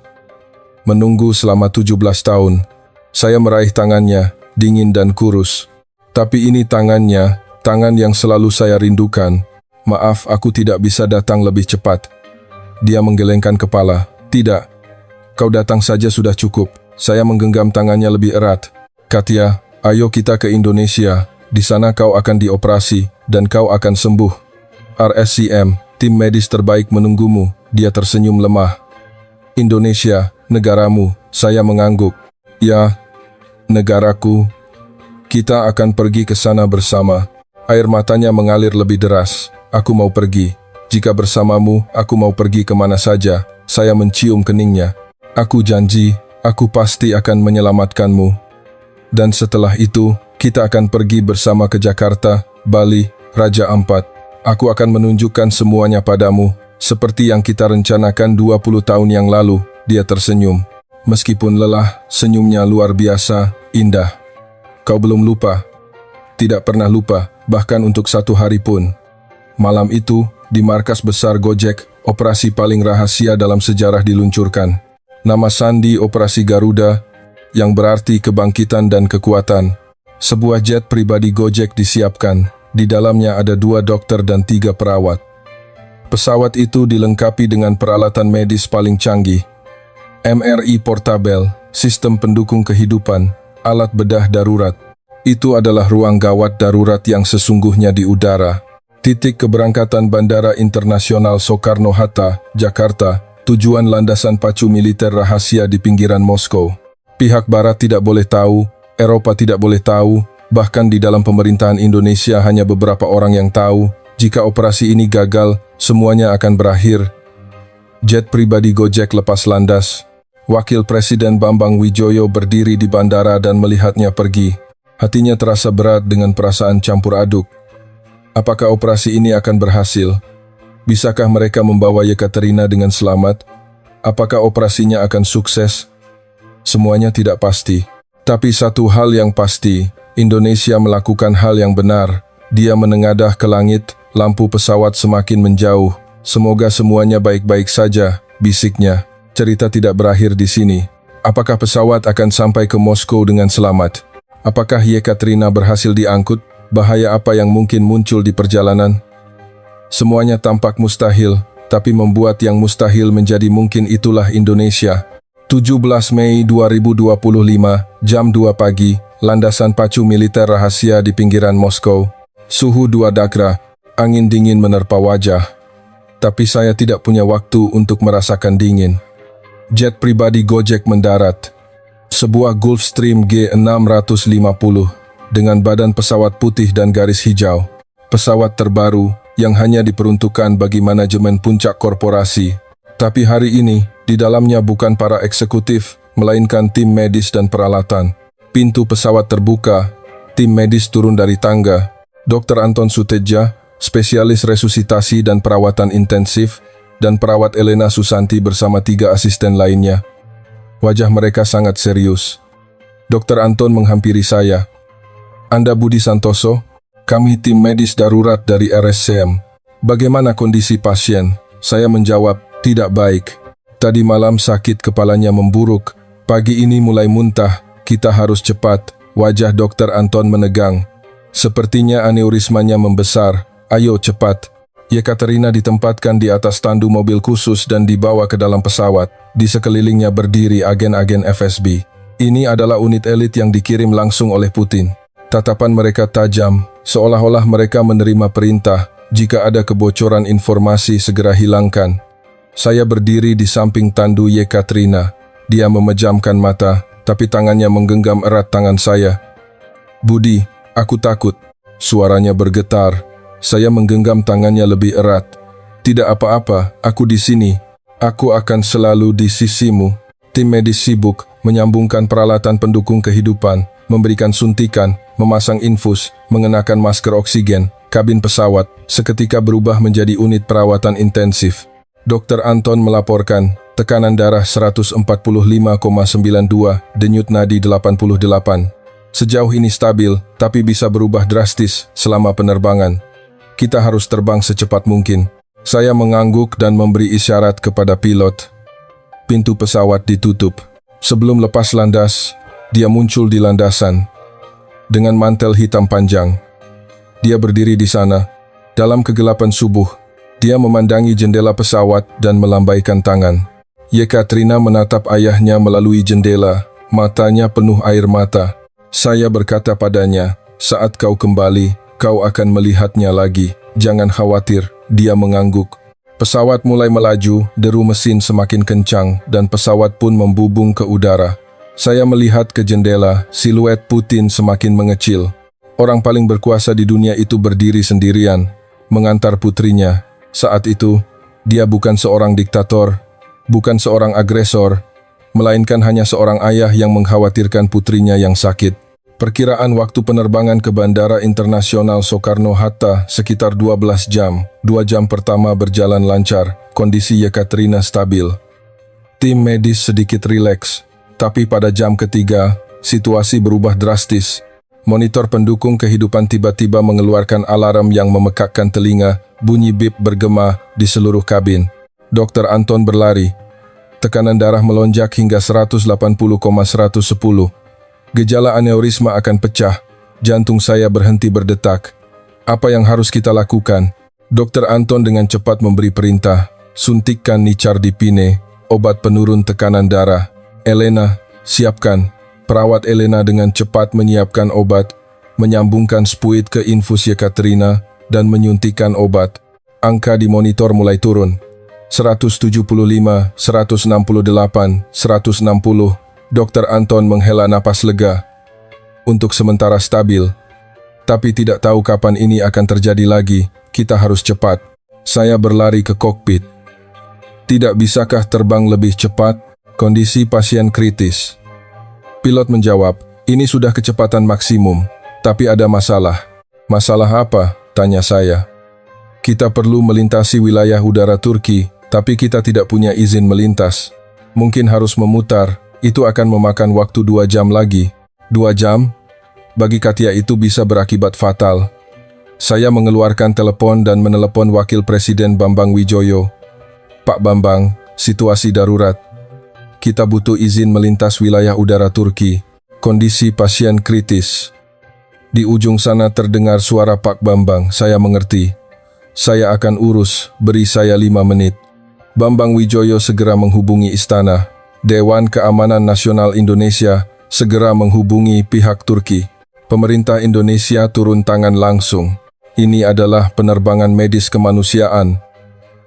selama 17 tahun. Saya meraih tangannya, dingin dan kurus. Tapi ini tangannya, tangan yang selalu saya rindukan. Maaf, aku tidak bisa datang lebih cepat. Dia menggelengkan kepala. Tidak, kau datang saja sudah cukup. Saya menggenggam tangannya lebih erat. Katya, ayo kita ke Indonesia. Di sana kau akan dioperasi dan kau akan sembuh. RSCM, tim medis terbaik menunggumu. Dia tersenyum lemah. Indonesia, negaramu, saya mengangguk. Ya, negaraku. Kita akan pergi ke sana bersama. Air matanya mengalir lebih deras. Aku mau pergi. Jika bersamamu, aku mau pergi kemana saja. Saya mencium keningnya. Aku janji, aku pasti akan menyelamatkanmu. Dan setelah itu, kita akan pergi bersama ke Jakarta, Bali, Raja Ampat. Aku akan menunjukkan semuanya padamu. Seperti yang kita rencanakan 20 tahun yang lalu, dia tersenyum. Meskipun lelah, senyumnya luar biasa, indah. Kau belum lupa? Tidak pernah lupa, bahkan untuk satu hari pun. Malam itu, di markas besar Gojek, operasi paling rahasia dalam sejarah diluncurkan. Nama sandi Operasi Garuda, yang berarti kebangkitan dan kekuatan. Sebuah jet pribadi Gojek disiapkan. Di dalamnya ada 2 dokter dan 3 perawat. Pesawat itu dilengkapi dengan peralatan medis paling canggih. MRI portabel, sistem pendukung kehidupan, alat bedah darurat. Itu adalah ruang gawat darurat yang sesungguhnya di udara. Titik keberangkatan Bandara Internasional Soekarno-Hatta, Jakarta, tujuan landasan pacu militer rahasia di pinggiran Moskow. Pihak Barat tidak boleh tahu, Eropa tidak boleh tahu, bahkan di dalam pemerintahan Indonesia hanya beberapa orang yang tahu. Jika operasi ini gagal, semuanya akan berakhir. Jet pribadi Gojek lepas landas. Wakil Presiden Bambang Wijoyo berdiri di bandara dan melihatnya pergi. Hatinya terasa berat dengan perasaan campur aduk. Apakah operasi ini akan berhasil? Bisakah mereka membawa Yekaterina dengan selamat? Apakah operasinya akan sukses? Semuanya tidak pasti. Tapi satu hal yang pasti, Indonesia melakukan hal yang benar. Dia menengadah ke langit, lampu pesawat semakin menjauh. Semoga semuanya baik-baik saja, bisiknya. Cerita tidak berakhir di sini. Apakah pesawat akan sampai ke Moskow dengan selamat? Apakah Yekaterina berhasil diangkut? Bahaya apa yang mungkin muncul di perjalanan? Semuanya tampak mustahil, tapi membuat yang mustahil menjadi mungkin. Itulah Indonesia. 17 Mei 2025, jam 2 pagi, landasan pacu militer rahasia di pinggiran Moskow. Suhu 2 derajat, angin dingin menerpa wajah. Tapi saya tidak punya waktu untuk merasakan dingin. Jet pribadi Gojek mendarat. Sebuah Gulfstream G650 dengan badan pesawat putih dan garis hijau. Pesawat terbaru yang hanya diperuntukkan bagi manajemen puncak korporasi. Tapi hari ini, di dalamnya bukan para eksekutif, melainkan tim medis dan peralatan. Pintu pesawat terbuka, tim medis turun dari tangga. Dr. Anton Suteja, spesialis resusitasi dan perawatan intensif, dan perawat Elena Susanti bersama 3 asisten lainnya. Wajah mereka sangat serius. Dr. Anton menghampiri saya. Anda Budi Santoso? Kami tim medis darurat dari RSCM. Bagaimana kondisi pasien? Saya menjawab, tidak baik. Tadi malam sakit kepalanya memburuk. Pagi ini mulai muntah. Kita harus cepat. Wajah Dr. Anton menegang. Sepertinya aneurismanya membesar. Ayo cepat. Yekaterina ditempatkan di atas tandu mobil khusus dan dibawa ke dalam pesawat. Di sekelilingnya berdiri agen-agen FSB. Ini adalah unit elit yang dikirim langsung oleh Putin. Tatapan mereka tajam, seolah-olah mereka menerima perintah. Jika ada kebocoran informasi, segera hilangkan. Saya berdiri di samping tandu Yekaterina. Dia memejamkan mata, tapi tangannya menggenggam erat tangan saya. Budi, aku takut. Suaranya bergetar. Saya menggenggam tangannya lebih erat. Tidak apa-apa, aku di sini. Aku akan selalu di sisimu. Tim medis sibuk menyambungkan peralatan pendukung kehidupan, memberikan suntikan, memasang infus, mengenakan masker oksigen. Kabin pesawat seketika berubah menjadi unit perawatan intensif. Dr. Anton melaporkan tekanan darah 145,92, denyut nadi 88. Sejauh ini stabil, tapi bisa berubah drastis selama penerbangan. Kita harus terbang secepat mungkin. Saya mengangguk dan memberi isyarat kepada pilot. Pintu pesawat ditutup. Sebelum lepas landas, dia muncul di landasan dengan mantel hitam panjang. Dia berdiri di sana. Dalam kegelapan subuh, dia memandangi jendela pesawat dan melambaikan tangan. Yekaterina menatap ayahnya melalui jendela, matanya penuh air mata. Saya berkata padanya, "Saat kau kembali, kau akan melihatnya lagi. Jangan khawatir." Dia mengangguk. Pesawat mulai melaju, deru mesin semakin kencang, dan pesawat pun membubung ke udara. Saya melihat ke jendela, siluet Putin semakin mengecil. Orang paling berkuasa di dunia itu berdiri sendirian, mengantar putrinya. Saat itu, dia bukan seorang diktator, bukan seorang agresor, melainkan hanya seorang ayah yang mengkhawatirkan putrinya yang sakit. Perkiraan waktu penerbangan ke Bandara Internasional Soekarno-Hatta sekitar 12 jam. 2 jam pertama berjalan lancar, kondisi Yekaterina stabil. Tim medis sedikit rileks, tapi pada jam ketiga, situasi berubah drastis. Monitor pendukung kehidupan tiba-tiba mengeluarkan alarm yang memekakkan telinga, bunyi bip bergema di seluruh kabin. Dr. Anton berlari. Tekanan darah melonjak hingga 180,110. Gejala aneurisma akan pecah. Jantung saya berhenti berdetak. Apa yang harus kita lakukan? Dr. Anton dengan cepat memberi perintah. Suntikkan nicardipine, obat penurun tekanan darah. Elena, siapkan. Perawat Elena dengan cepat menyiapkan obat, menyambungkan spuit ke infus Yekaterina, dan menyuntikkan obat. Angka di monitor mulai turun. 175, 168, 160. Dr. Anton menghela napas lega. Untuk sementara stabil. Tapi tidak tahu kapan ini akan terjadi lagi. Kita harus cepat. Saya berlari ke kokpit. Tidak bisakah terbang lebih cepat? Kondisi pasien kritis. Pilot menjawab, ini sudah kecepatan maksimum. Tapi ada masalah. Masalah apa? Tanya saya. Kita perlu melintasi wilayah udara Turki, tapi kita tidak punya izin melintas. Mungkin harus memutar. Itu akan memakan waktu 2 jam lagi. 2 jam? Bagi Katia itu bisa berakibat fatal. Saya mengeluarkan telepon dan menelepon Wakil Presiden Bambang Wijoyo. Pak Bambang, situasi darurat. Kita butuh izin melintas wilayah udara Turki. Kondisi pasien kritis. Di ujung sana terdengar suara Pak Bambang. Saya mengerti. Saya akan urus, beri saya 5 menit. Bambang Wijoyo segera menghubungi istana. Dewan Keamanan Nasional Indonesia segera menghubungi pihak Turki. Pemerintah Indonesia turun tangan langsung. Ini adalah penerbangan medis kemanusiaan.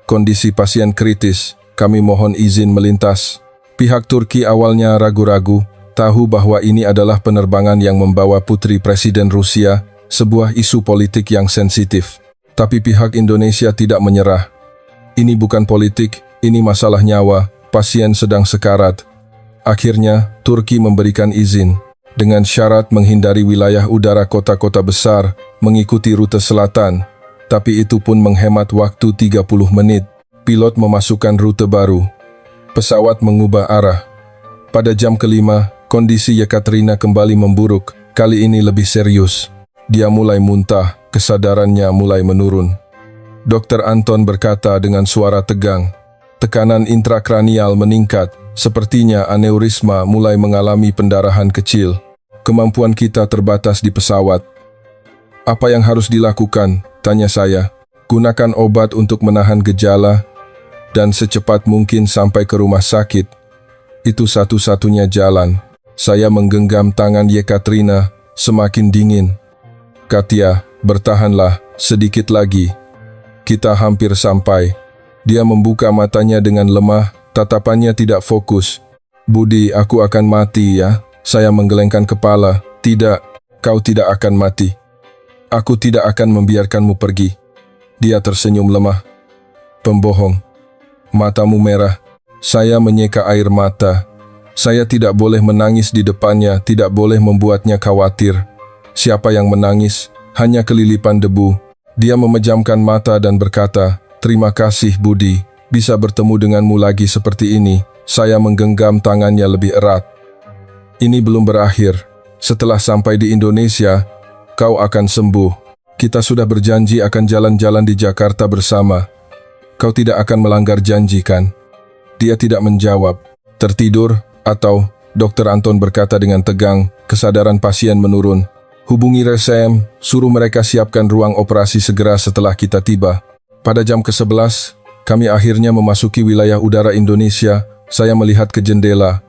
Kondisi pasien kritis, kami mohon izin melintas. Pihak Turki awalnya ragu-ragu, tahu bahwa ini adalah penerbangan yang membawa putri Presiden Rusia, sebuah isu politik yang sensitif. Tapi pihak Indonesia tidak menyerah. Ini bukan politik, ini masalah nyawa. Pasien sedang sekarat. Akhirnya, Turki memberikan izin, dengan syarat menghindari wilayah udara kota-kota besar, mengikuti rute selatan, tapi itu pun menghemat waktu 30 menit. Pilot memasukkan rute baru. Pesawat mengubah arah. Pada jam kelima, kondisi Yekaterina kembali memburuk, kali ini lebih serius. Dia mulai muntah, kesadarannya mulai menurun. Dr. Anton berkata dengan suara tegang, tekanan intrakranial meningkat, sepertinya aneurisma mulai mengalami pendarahan kecil. Kemampuan kita terbatas di pesawat. Apa yang harus dilakukan? Tanya saya. Gunakan obat untuk menahan gejala, dan secepat mungkin sampai ke rumah sakit. Itu satu-satunya jalan. Saya menggenggam tangan Yekaterina, semakin dingin. Katia, bertahanlah, sedikit lagi. Kita hampir sampai. Dia membuka matanya dengan lemah, tatapannya tidak fokus. Budi, aku akan mati ya. Saya menggelengkan kepala. Tidak, kau tidak akan mati. Aku tidak akan membiarkanmu pergi. Dia tersenyum lemah. Pembohong. Matamu merah. Saya menyeka air mata. Saya tidak boleh menangis di depannya, tidak boleh membuatnya khawatir. Siapa yang menangis? Hanya kelilipan debu. Dia memejamkan mata dan berkata, terima kasih Budi, bisa bertemu denganmu lagi seperti ini. Saya menggenggam tangannya lebih erat. Ini belum berakhir. Setelah sampai di Indonesia, kau akan sembuh. Kita sudah berjanji akan jalan-jalan di Jakarta bersama. Kau tidak akan melanggar janji, kan? Dia tidak menjawab. Tertidur, atau? Dokter Anton berkata dengan tegang, kesadaran pasien menurun. Hubungi RSCM, suruh mereka siapkan ruang operasi segera setelah kita tiba. Pada jam ke-11, kami akhirnya memasuki wilayah udara Indonesia. Saya melihat ke jendela.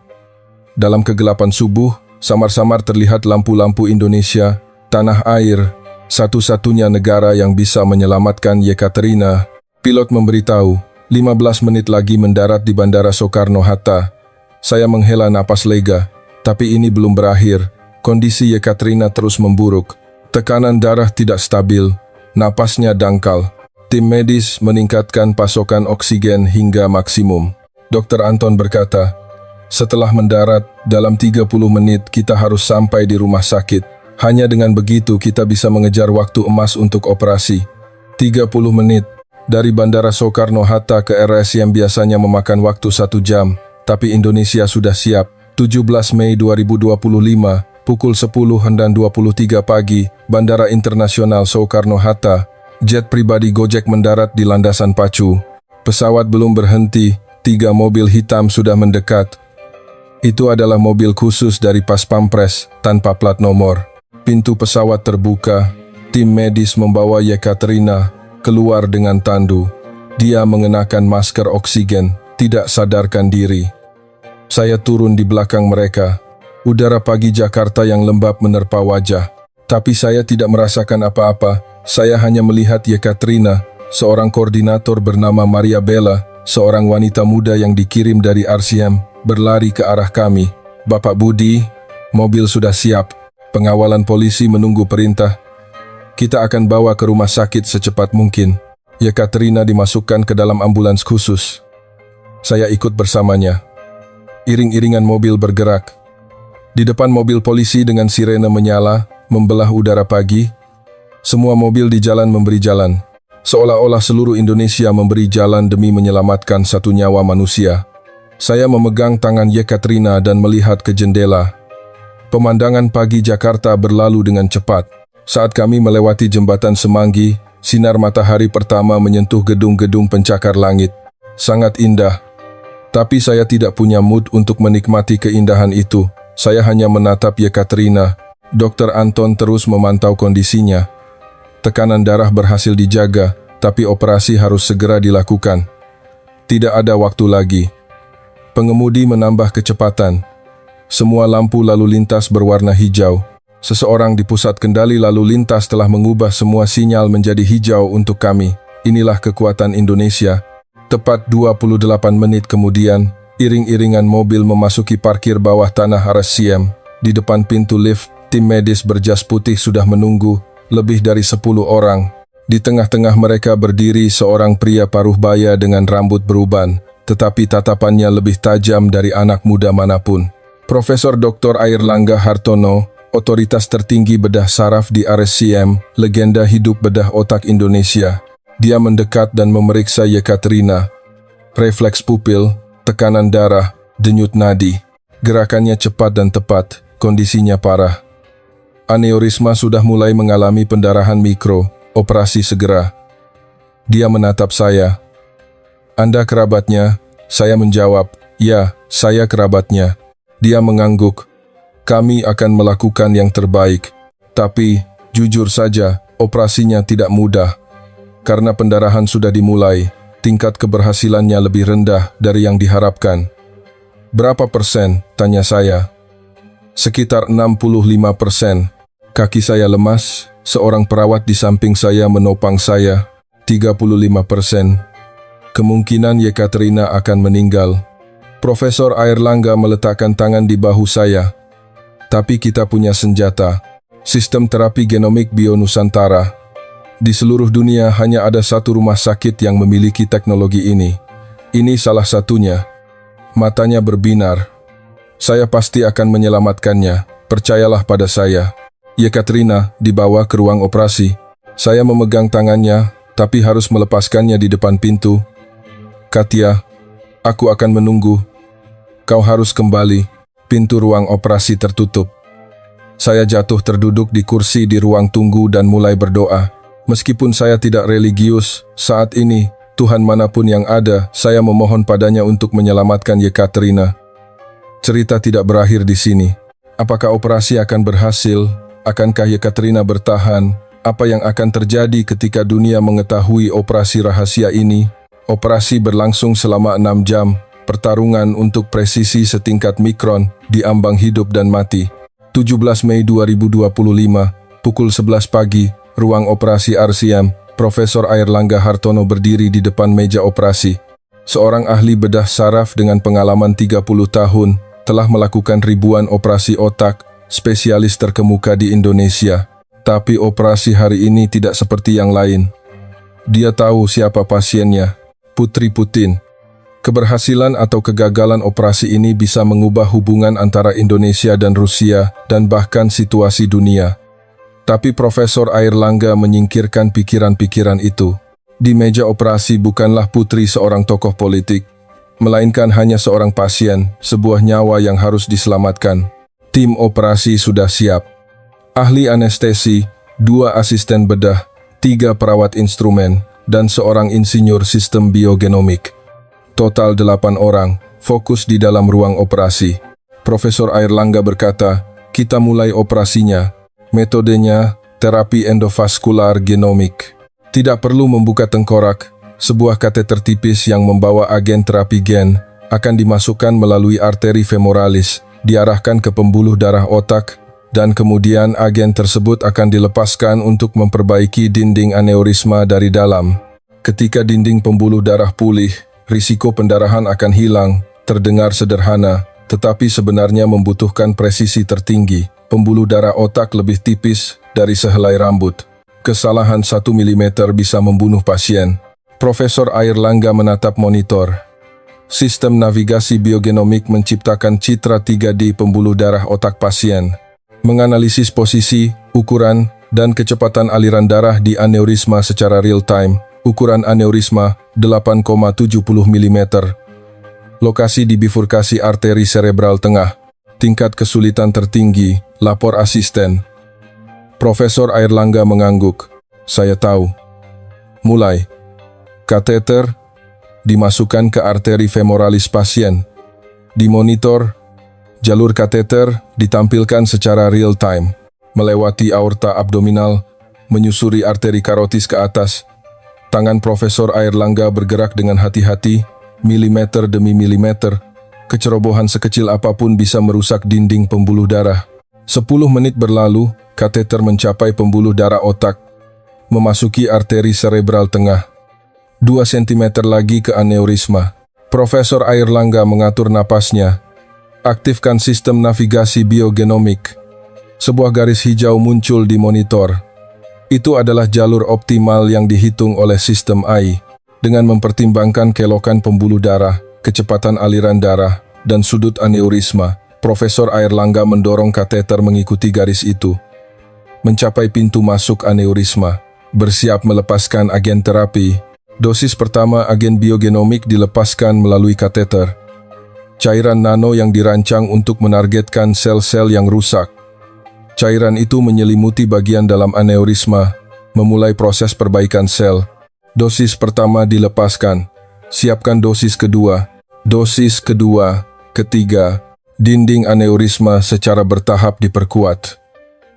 Dalam kegelapan subuh, samar-samar terlihat lampu-lampu Indonesia, tanah air, satu-satunya negara yang bisa menyelamatkan Yekaterina. Pilot memberitahu, 15 menit lagi mendarat di Bandara Soekarno-Hatta. Saya menghela napas lega, tapi ini belum berakhir. Kondisi Yekaterina terus memburuk. Tekanan darah tidak stabil, napasnya dangkal. Tim medis meningkatkan pasokan oksigen hingga maksimum. Dokter Anton berkata, setelah mendarat, dalam 30 menit kita harus sampai di rumah sakit. Hanya dengan begitu kita bisa mengejar waktu emas untuk operasi. 30 menit. Dari Bandara Soekarno-Hatta ke RS yang biasanya memakan waktu 1 jam, tapi Indonesia sudah siap. 17 Mei 2025, pukul 10.23 pagi, Bandara Internasional Soekarno-Hatta, jet pribadi Gojek mendarat di landasan pacu. Pesawat belum berhenti, 3 mobil hitam sudah mendekat. Itu adalah mobil khusus dari Pas Pampres, tanpa plat nomor. Pintu pesawat terbuka, tim medis membawa Yekaterina keluar dengan tandu. Dia mengenakan masker oksigen, tidak sadarkan diri. Saya turun di belakang mereka. Udara pagi Jakarta yang lembab menerpa wajah. Tapi saya tidak merasakan apa-apa. Saya hanya melihat Yekaterina, seorang koordinator bernama Maria Bella, seorang wanita muda yang dikirim dari RCM, berlari ke arah kami. Bapak Budi, mobil sudah siap. Pengawalan polisi menunggu perintah. Kita akan bawa ke rumah sakit secepat mungkin. Yekaterina dimasukkan ke dalam ambulans khusus. Saya ikut bersamanya. Iring-iringan mobil bergerak. Di depan mobil polisi dengan sirene menyala, membelah udara pagi. Semua mobil di jalan memberi jalan. Seolah-olah seluruh Indonesia memberi jalan demi menyelamatkan satu nyawa manusia. Saya memegang tangan Yekaterina dan melihat ke jendela. Pemandangan pagi Jakarta berlalu dengan cepat. Saat kami melewati jembatan Semanggi, sinar matahari pertama menyentuh gedung-gedung pencakar langit. Sangat indah. Tapi saya tidak punya mood untuk menikmati keindahan itu. Saya hanya menatap Yekaterina. Dokter Anton terus memantau kondisinya. Tekanan darah berhasil dijaga, tapi operasi harus segera dilakukan. Tidak ada waktu lagi. Pengemudi menambah kecepatan. Semua lampu lalu lintas berwarna hijau. Seseorang di pusat kendali lalu lintas telah mengubah semua sinyal menjadi hijau untuk kami. Inilah kekuatan Indonesia. Tepat 28 menit kemudian, iring-iringan mobil memasuki parkir bawah tanah RSCM. Di depan pintu lift, tim medis berjas putih sudah menunggu, lebih dari 10 orang. Di tengah-tengah mereka berdiri seorang pria paruh baya dengan rambut beruban, tetapi tatapannya lebih tajam dari anak muda manapun. Profesor Dr. Airlangga Hartono, otoritas tertinggi bedah saraf di RSCM, legenda hidup bedah otak Indonesia. Dia mendekat dan memeriksa Yekaterina. Refleks pupil, tekanan darah, denyut nadi. Gerakannya cepat dan tepat, kondisinya parah. Aneurisma sudah mulai mengalami pendarahan mikro, operasi segera. Dia menatap saya. Anda kerabatnya? Saya menjawab, ya, saya kerabatnya. Dia mengangguk. Kami akan melakukan yang terbaik. Tapi, jujur saja, operasinya tidak mudah. Karena pendarahan sudah dimulai, tingkat keberhasilannya lebih rendah dari yang diharapkan. Berapa persen? Tanya saya. Sekitar 65%. Kaki saya lemas, seorang perawat di samping saya menopang saya. 35%. Kemungkinan Yekaterina akan meninggal. Profesor Airlangga meletakkan tangan di bahu saya. Tapi kita punya senjata, sistem terapi genomik Bio-Nusantara. Di seluruh dunia hanya ada satu rumah sakit yang memiliki teknologi ini. Ini salah satunya. Matanya berbinar. Saya pasti akan menyelamatkannya, percayalah pada saya. Yekaterina dibawa ke ruang operasi. Saya memegang tangannya, tapi harus melepaskannya di depan pintu. Katia, aku akan menunggu. Kau harus kembali. Pintu ruang operasi tertutup. Saya jatuh terduduk di kursi di ruang tunggu dan mulai berdoa. Meskipun saya tidak religius, saat ini, Tuhan manapun yang ada, saya memohon padanya untuk menyelamatkan Yekaterina. Cerita tidak berakhir di sini. Apakah operasi akan berhasil? Akankah Yekaterina bertahan? Apa yang akan terjadi ketika dunia mengetahui operasi rahasia ini? Operasi berlangsung selama 6 jam. Pertarungan untuk presisi setingkat mikron di ambang hidup dan mati. 17 Mei 2025, pukul 11 pagi, ruang operasi RCM, Profesor Airlangga Hartono berdiri di depan meja operasi. Seorang ahli bedah saraf dengan pengalaman 30 tahun, telah melakukan ribuan operasi otak, spesialis terkemuka di Indonesia. Tapi operasi hari ini tidak seperti yang lain. Dia tahu siapa pasiennya, Putri Putin. Keberhasilan atau kegagalan operasi ini bisa mengubah hubungan antara Indonesia dan Rusia dan bahkan situasi dunia. Tapi Profesor Airlangga menyingkirkan pikiran-pikiran itu. Di meja operasi bukanlah Putri seorang tokoh politik, melainkan hanya seorang pasien, sebuah nyawa yang harus diselamatkan. Tim operasi sudah siap. Ahli anestesi, 2 asisten bedah, 3 perawat instrumen, dan seorang insinyur sistem biogenomik. Total 8 orang, fokus di dalam ruang operasi. Profesor Airlangga berkata, kita mulai operasinya. Metodenya, terapi endovaskular genomik. Tidak perlu membuka tengkorak, sebuah kateter tipis yang membawa agen terapi gen akan dimasukkan melalui arteri femoralis, diarahkan ke pembuluh darah otak, dan kemudian agen tersebut akan dilepaskan untuk memperbaiki dinding aneurisma dari dalam. Ketika dinding pembuluh darah pulih, risiko pendarahan akan hilang, terdengar sederhana, tetapi sebenarnya membutuhkan presisi tertinggi. Pembuluh darah otak lebih tipis dari sehelai rambut. Kesalahan 1 mm bisa membunuh pasien. Profesor Airlangga menatap monitor. Sistem navigasi biogenomik menciptakan citra 3D pembuluh darah otak pasien. Menganalisis posisi, ukuran, dan kecepatan aliran darah di aneurisma secara real-time. Ukuran aneurisma 8,70 mm. Lokasi di bifurkasi arteri serebral tengah. Tingkat kesulitan tertinggi, lapor asisten. Profesor Airlangga mengangguk. Saya tahu. Mulai. Kateter dimasukkan ke arteri femoralis pasien. Di monitor, jalur kateter ditampilkan secara real-time, melewati aorta abdominal, menyusuri arteri karotis ke atas. Tangan Profesor Airlangga bergerak dengan hati-hati, milimeter demi milimeter. Kecerobohan sekecil apapun bisa merusak dinding pembuluh darah. 10 menit berlalu, kateter mencapai pembuluh darah otak, memasuki arteri serebral tengah. 2 cm lagi ke aneurisma. Profesor Airlangga mengatur napasnya. Aktifkan sistem navigasi biogenomik. Sebuah garis hijau muncul di monitor. Itu adalah jalur optimal yang dihitung oleh sistem AI. Dengan mempertimbangkan kelokan pembuluh darah, kecepatan aliran darah, dan sudut aneurisma, Profesor Airlangga mendorong kateter mengikuti garis itu. Mencapai pintu masuk aneurisma, bersiap melepaskan agen terapi. Dosis pertama agen biogenomik dilepaskan melalui kateter. Cairan nano yang dirancang untuk menargetkan sel-sel yang rusak. Cairan itu menyelimuti bagian dalam aneurisma, memulai proses perbaikan sel. Dosis pertama dilepaskan. Siapkan dosis kedua. Dosis kedua, ketiga. Dinding aneurisma secara bertahap diperkuat.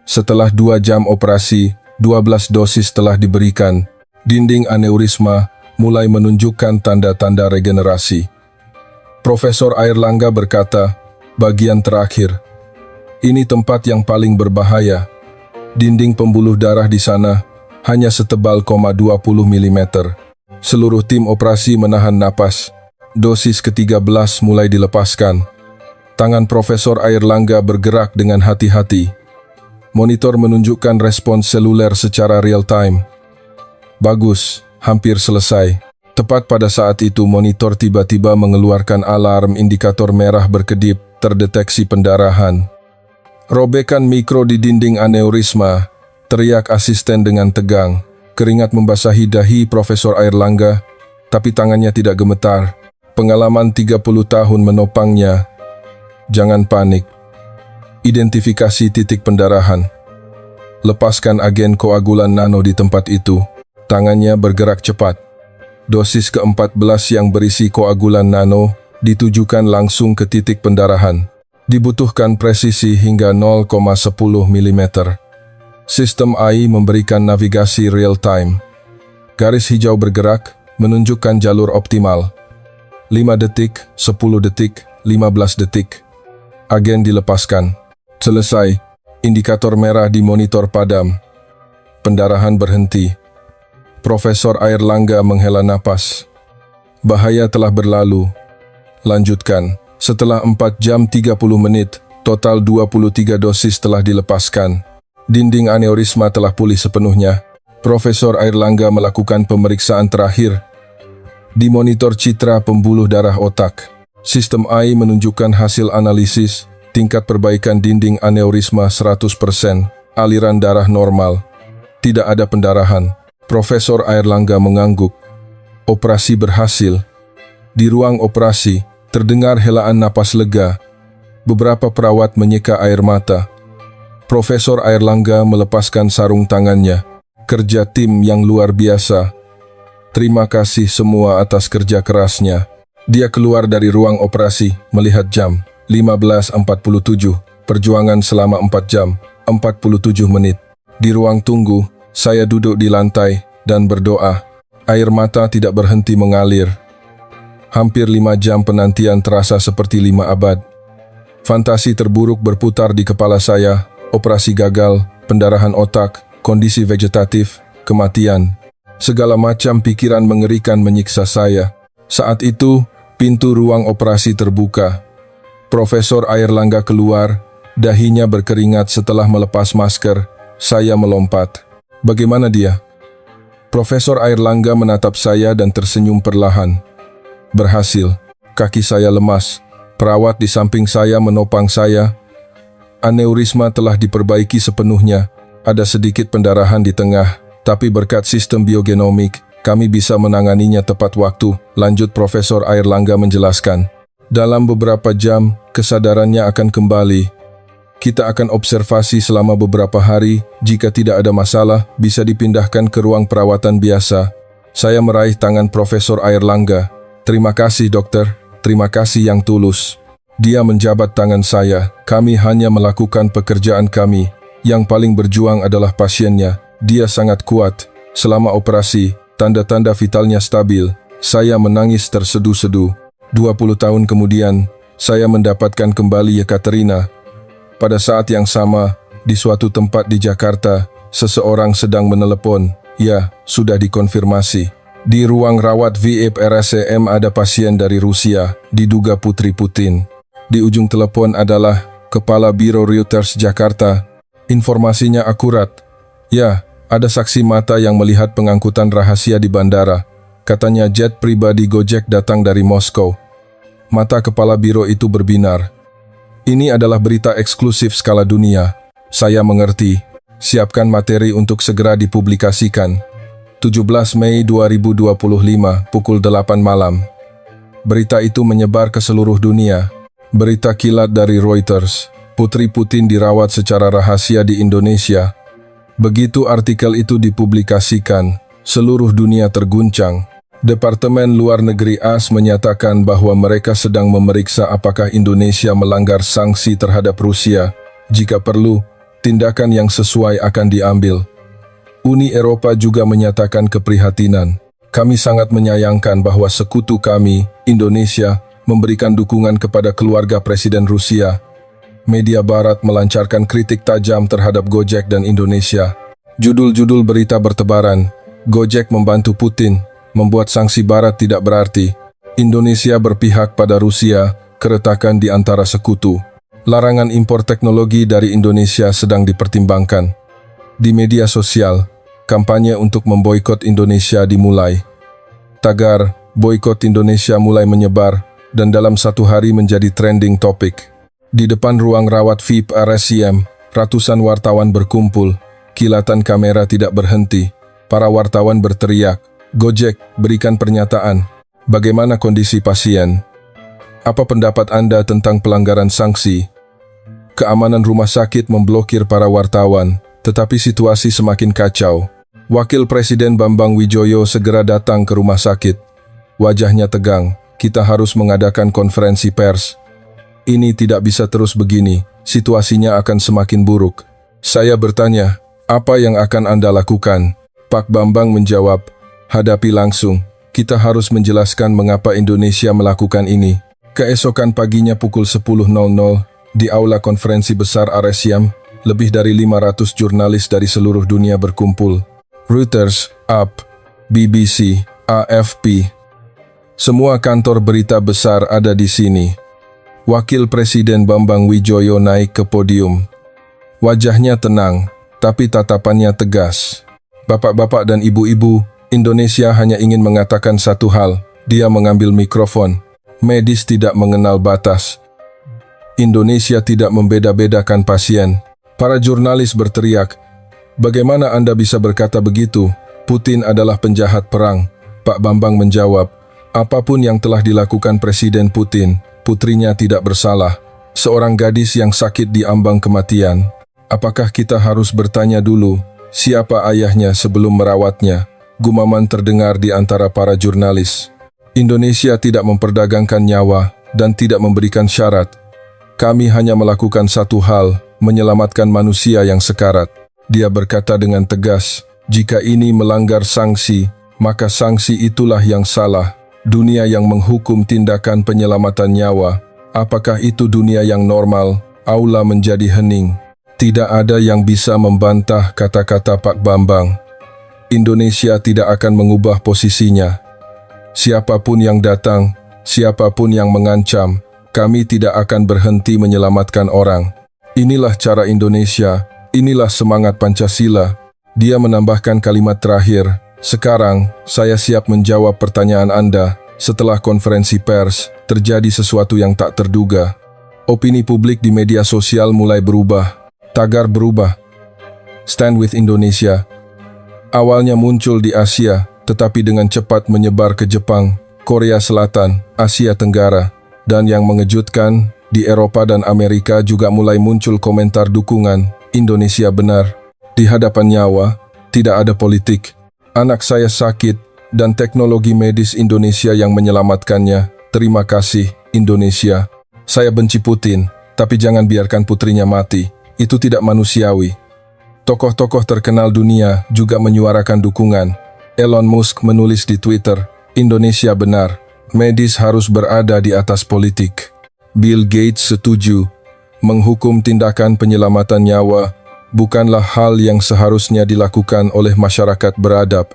Setelah 2 jam operasi, 12 dosis telah diberikan. Dinding aneurisma mulai menunjukkan tanda-tanda regenerasi. Profesor Airlangga berkata, bagian terakhir. Ini tempat yang paling berbahaya. Dinding pembuluh darah di sana hanya setebal 0,20 mm. Seluruh tim operasi menahan napas. Dosis ke-13 mulai dilepaskan. Tangan Profesor Airlangga bergerak dengan hati-hati. Monitor menunjukkan respons seluler secara real-time. Bagus, hampir selesai. Tepat pada saat itu monitor tiba-tiba mengeluarkan alarm indikator merah berkedip, terdeteksi pendarahan. Robekan mikro di dinding aneurisma, teriak asisten dengan tegang. Keringat membasahi dahi Profesor Airlangga, tapi tangannya tidak gemetar. Pengalaman 30 tahun menopangnya. Jangan panik. Identifikasi titik pendarahan. Lepaskan agen koagulan nano di tempat itu. Tangannya bergerak cepat. Dosis ke-14 yang berisi koagulan nano ditujukan langsung ke titik pendarahan. Dibutuhkan presisi hingga 0,10 mm. Sistem AI memberikan navigasi real-time. Garis hijau bergerak, menunjukkan jalur optimal. 5 detik, 10 detik, 15 detik. Agen dilepaskan. Selesai. Indikator merah di monitor padam. Pendarahan berhenti. Profesor Airlangga menghela napas. Bahaya telah berlalu. Lanjutkan. Setelah 4 jam 30 menit, total 23 dosis telah dilepaskan. Dinding aneurisma telah pulih sepenuhnya. Profesor Airlangga melakukan pemeriksaan terakhir. Di monitor citra pembuluh darah otak, sistem AI menunjukkan hasil analisis, tingkat perbaikan dinding aneurisma 100%, aliran darah normal. Tidak ada pendarahan. Profesor Airlangga mengangguk. Operasi berhasil. Di ruang operasi, terdengar helaan napas lega. Beberapa perawat menyeka air mata. Profesor Airlangga melepaskan sarung tangannya. Kerja tim yang luar biasa. Terima kasih semua atas kerja kerasnya. Dia keluar dari ruang operasi, melihat jam. 15.47. Perjuangan selama 4 jam, 47 menit. Di ruang tunggu, saya duduk di lantai dan berdoa. Air mata tidak berhenti mengalir. Hampir 5 jam penantian terasa seperti 5 abad. Fantasi terburuk berputar di kepala saya. Operasi gagal, pendarahan otak, kondisi vegetatif, kematian. Segala macam pikiran mengerikan menyiksa saya. Saat itu, pintu ruang operasi terbuka. Profesor Airlangga keluar, dahinya berkeringat setelah melepas masker. Saya melompat. Bagaimana dia? Profesor Airlangga menatap saya dan tersenyum perlahan. Berhasil. Kaki saya lemas. Perawat di samping saya menopang saya. Aneurisma telah diperbaiki sepenuhnya. Ada sedikit pendarahan di tengah, tapi berkat sistem biogenomik, kami bisa menanganinya tepat waktu, lanjut Profesor Airlangga menjelaskan. Dalam beberapa jam, kesadarannya akan kembali. Kita akan observasi selama beberapa hari, jika tidak ada masalah, bisa dipindahkan ke ruang perawatan biasa. Saya meraih tangan Profesor Airlangga. Terima kasih dokter, terima kasih yang tulus. Dia menjabat tangan saya. Kami hanya melakukan pekerjaan kami. Yang paling berjuang adalah pasiennya. Dia sangat kuat. Selama operasi, tanda-tanda vitalnya stabil. Saya menangis terseduh-seduh. 20 tahun kemudian, saya mendapatkan kembali Yekaterina. Pada saat yang sama, di suatu tempat di Jakarta, seseorang sedang menelepon. Ya, sudah dikonfirmasi. Di ruang rawat VIP RSCM ada pasien dari Rusia, diduga Putri Putin. Di ujung telepon adalah Kepala Biro Reuters Jakarta. Informasinya akurat. Ya, ada saksi mata yang melihat pengangkutan rahasia di bandara. Katanya jet pribadi Gojek datang dari Moskow. Mata kepala biro itu berbinar. Ini adalah berita eksklusif skala dunia. Saya mengerti. Siapkan materi untuk segera dipublikasikan. 17 Mei 2025, pukul 8 malam. Berita itu menyebar ke seluruh dunia. Berita kilat dari Reuters. Putri Putin dirawat secara rahasia di Indonesia. Begitu artikel itu dipublikasikan, seluruh dunia terguncang. Departemen Luar Negeri AS menyatakan bahwa mereka sedang memeriksa apakah Indonesia melanggar sanksi terhadap Rusia. Jika perlu, tindakan yang sesuai akan diambil. Uni Eropa juga menyatakan keprihatinan. Kami sangat menyayangkan bahwa sekutu kami, Indonesia, memberikan dukungan kepada keluarga Presiden Rusia. Media Barat melancarkan kritik tajam terhadap Gojek dan Indonesia. Judul-judul berita bertebaran. Gojek membantu Putin. Membuat sanksi Barat tidak berarti. Indonesia berpihak pada Rusia, keretakan di antara sekutu. Larangan impor teknologi dari Indonesia sedang dipertimbangkan. Di media sosial, kampanye untuk memboikot Indonesia dimulai. Tagar boikot Indonesia mulai menyebar dan dalam 1 hari menjadi trending topik. Di depan ruang rawat VIP RSCM, ratusan wartawan berkumpul. Kilatan kamera tidak berhenti. Para wartawan berteriak, Gojek, berikan pernyataan. Bagaimana kondisi pasien? Apa pendapat Anda tentang pelanggaran sanksi? Keamanan rumah sakit memblokir para wartawan, Tetapi situasi semakin kacau. Wakil Presiden Bambang Wijoyo segera datang ke rumah sakit. Wajahnya tegang. Kita harus mengadakan konferensi pers. Ini tidak bisa terus begini. Situasinya akan semakin buruk. Saya bertanya, apa yang akan Anda lakukan? Pak Bambang menjawab, hadapi langsung. Kita harus menjelaskan mengapa Indonesia melakukan ini. Keesokan paginya pukul 10.00, di Aula Konferensi Besar RSIM, lebih dari 500 jurnalis dari seluruh dunia berkumpul. Reuters, AP, BBC, AFP. Semua kantor berita besar ada di sini. Wakil Presiden Bambang Wijoyo naik ke podium. Wajahnya tenang, tapi tatapannya tegas. Bapak-bapak dan ibu-ibu, Indonesia hanya ingin mengatakan satu hal. Dia mengambil mikrofon. Medis tidak mengenal batas. Indonesia tidak membeda-bedakan pasien. Para jurnalis berteriak, bagaimana Anda bisa berkata begitu? Putin adalah penjahat perang. Pak Bambang menjawab, apapun yang telah dilakukan Presiden Putin, putrinya tidak bersalah. Seorang gadis yang sakit di ambang kematian. Apakah kita harus bertanya dulu, siapa ayahnya sebelum merawatnya? Gumaman terdengar di antara para jurnalis. Indonesia tidak memperdagangkan nyawa dan tidak memberikan syarat. Kami hanya melakukan satu hal, menyelamatkan manusia yang sekarat. Dia berkata dengan tegas, jika ini melanggar sanksi, maka sanksi itulah yang salah. Dunia yang menghukum tindakan penyelamatan nyawa, apakah itu dunia yang normal? Aula menjadi hening. Tidak ada yang bisa membantah kata-kata Pak Bambang. Indonesia tidak akan mengubah posisinya. Siapapun yang datang, siapapun yang mengancam, kami tidak akan berhenti menyelamatkan orang. Inilah cara Indonesia, inilah semangat Pancasila. Dia menambahkan kalimat terakhir, sekarang, saya siap menjawab pertanyaan Anda. Setelah konferensi pers, terjadi sesuatu yang tak terduga. Opini publik di media sosial mulai berubah. Tagar berubah. Stand with Indonesia. Awalnya muncul di Asia, tetapi dengan cepat menyebar ke Jepang, Korea Selatan, Asia Tenggara. Dan yang mengejutkan, di Eropa dan Amerika juga mulai muncul komentar dukungan. Indonesia benar. Di hadapan nyawa, tidak ada politik. Anak saya sakit, dan teknologi medis Indonesia yang menyelamatkannya. Terima kasih, Indonesia. Saya benci Putin, tapi jangan biarkan putrinya mati. Itu tidak manusiawi. Tokoh-tokoh terkenal dunia juga menyuarakan dukungan. Elon Musk menulis di Twitter, Indonesia benar, medis harus berada di atas politik. Bill Gates setuju, menghukum tindakan penyelamatan nyawa bukanlah hal yang seharusnya dilakukan oleh masyarakat beradab.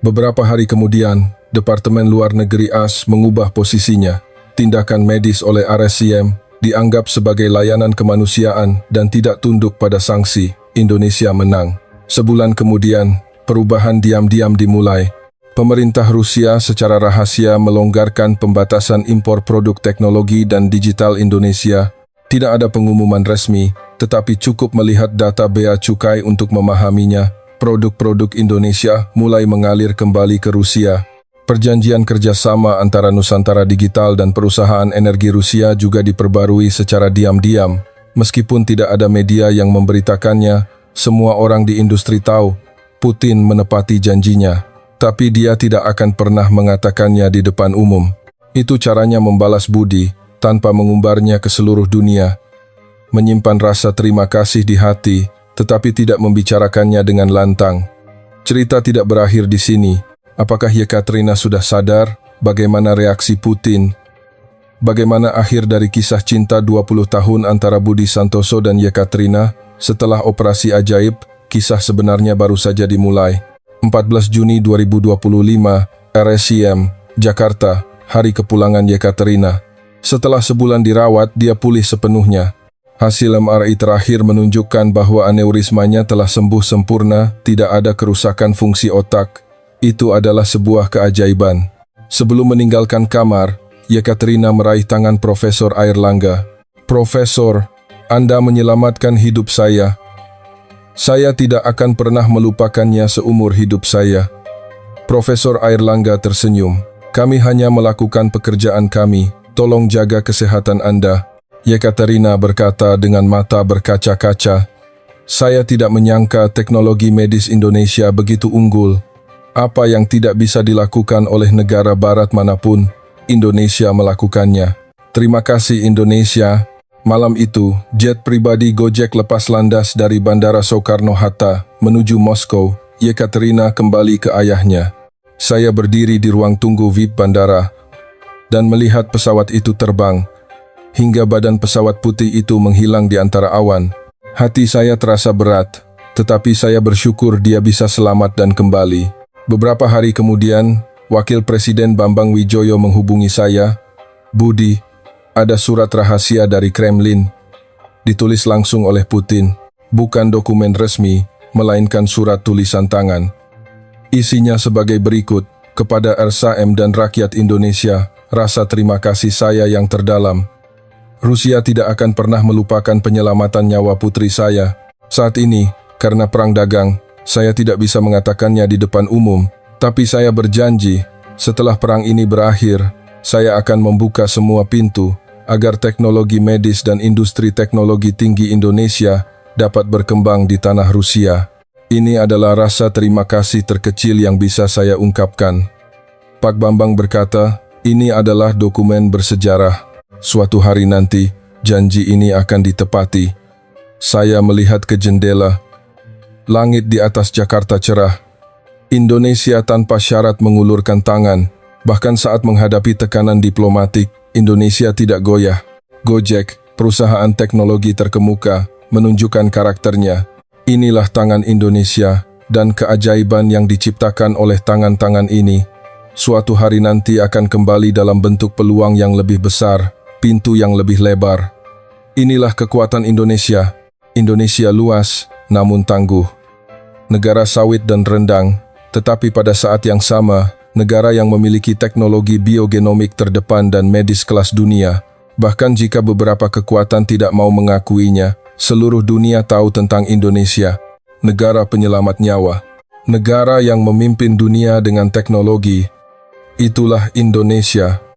Beberapa hari kemudian, Departemen Luar Negeri AS mengubah posisinya. Tindakan medis oleh RSIM dianggap sebagai layanan kemanusiaan dan tidak tunduk pada sanksi. Indonesia menang. Sebulan kemudian, perubahan diam-diam dimulai. Pemerintah Rusia secara rahasia melonggarkan pembatasan impor produk teknologi dan digital Indonesia. Tidak ada pengumuman resmi, tetapi cukup melihat data bea cukai untuk memahaminya. Produk-produk Indonesia mulai mengalir kembali ke Rusia. Perjanjian kerjasama antara Nusantara Digital dan perusahaan energi Rusia juga diperbarui secara diam-diam. Meskipun tidak ada media yang memberitakannya, semua orang di industri tahu Putin menepati janjinya. Tapi dia tidak akan pernah mengatakannya di depan umum. Itu caranya membalas budi, tanpa mengumbarnya ke seluruh dunia. Menyimpan rasa terima kasih di hati, tetapi tidak membicarakannya dengan lantang. Cerita tidak berakhir di sini. Apakah Yekaterina sudah sadar bagaimana reaksi Putin? Bagaimana akhir dari kisah cinta 20 tahun antara Budi Santoso dan Yekaterina? Setelah operasi ajaib, kisah sebenarnya baru saja dimulai. 14 Juni 2025, RSIM, Jakarta, hari kepulangan Yekaterina. Setelah sebulan dirawat, dia pulih sepenuhnya. Hasil MRI terakhir menunjukkan bahwa aneurismanya telah sembuh sempurna, tidak ada kerusakan fungsi otak. Itu adalah sebuah keajaiban. Sebelum meninggalkan kamar, Yekaterina meraih tangan Profesor Airlangga. Profesor, Anda menyelamatkan hidup saya. Saya tidak akan pernah melupakannya seumur hidup saya. Profesor Airlangga tersenyum. Kami hanya melakukan pekerjaan kami. Tolong jaga kesehatan Anda. Yekaterina berkata dengan mata berkaca-kaca. Saya tidak menyangka teknologi medis Indonesia begitu unggul. Apa yang tidak bisa dilakukan oleh negara barat manapun, Indonesia melakukannya. Terima kasih Indonesia. Malam itu, jet pribadi Gojek lepas landas dari Bandara Soekarno-Hatta menuju Moskow. Yekaterina kembali ke ayahnya. Saya berdiri di ruang tunggu VIP bandara dan melihat pesawat itu terbang hingga badan pesawat putih itu menghilang di antara awan. Hati saya terasa berat, tetapi saya bersyukur dia bisa selamat dan kembali. Beberapa hari kemudian, Wakil Presiden Bambang Wijoyo menghubungi saya. Budi, ada surat rahasia dari Kremlin. Ditulis langsung oleh Putin, bukan dokumen resmi, melainkan surat tulisan tangan. Isinya sebagai berikut, kepada RSM dan rakyat Indonesia, rasa terima kasih saya yang terdalam. Rusia tidak akan pernah melupakan penyelamatan nyawa putri saya. Saat ini, karena perang dagang, saya tidak bisa mengatakannya di depan umum, tapi saya berjanji, setelah perang ini berakhir, saya akan membuka semua pintu, agar teknologi medis dan industri teknologi tinggi Indonesia dapat berkembang di tanah Rusia. Ini adalah rasa terima kasih terkecil yang bisa saya ungkapkan. Pak Bambang berkata, ini adalah dokumen bersejarah. Suatu hari nanti, janji ini akan ditepati. Saya melihat ke jendela. Langit di atas Jakarta cerah. Indonesia tanpa syarat mengulurkan tangan. Bahkan saat menghadapi tekanan diplomatik, Indonesia tidak goyah. Gojek, perusahaan teknologi terkemuka, menunjukkan karakternya. Inilah tangan Indonesia dan keajaiban yang diciptakan oleh tangan-tangan ini. Suatu hari nanti akan kembali dalam bentuk peluang yang lebih besar, pintu yang lebih lebar. Inilah kekuatan Indonesia. Indonesia luas, namun tangguh. Negara sawit dan rendang, tetapi pada saat yang sama, negara yang memiliki teknologi biogenomik terdepan dan medis kelas dunia. Bahkan jika beberapa kekuatan tidak mau mengakuinya, seluruh dunia tahu tentang Indonesia. Negara penyelamat nyawa. Negara yang memimpin dunia dengan teknologi. Itulah Indonesia.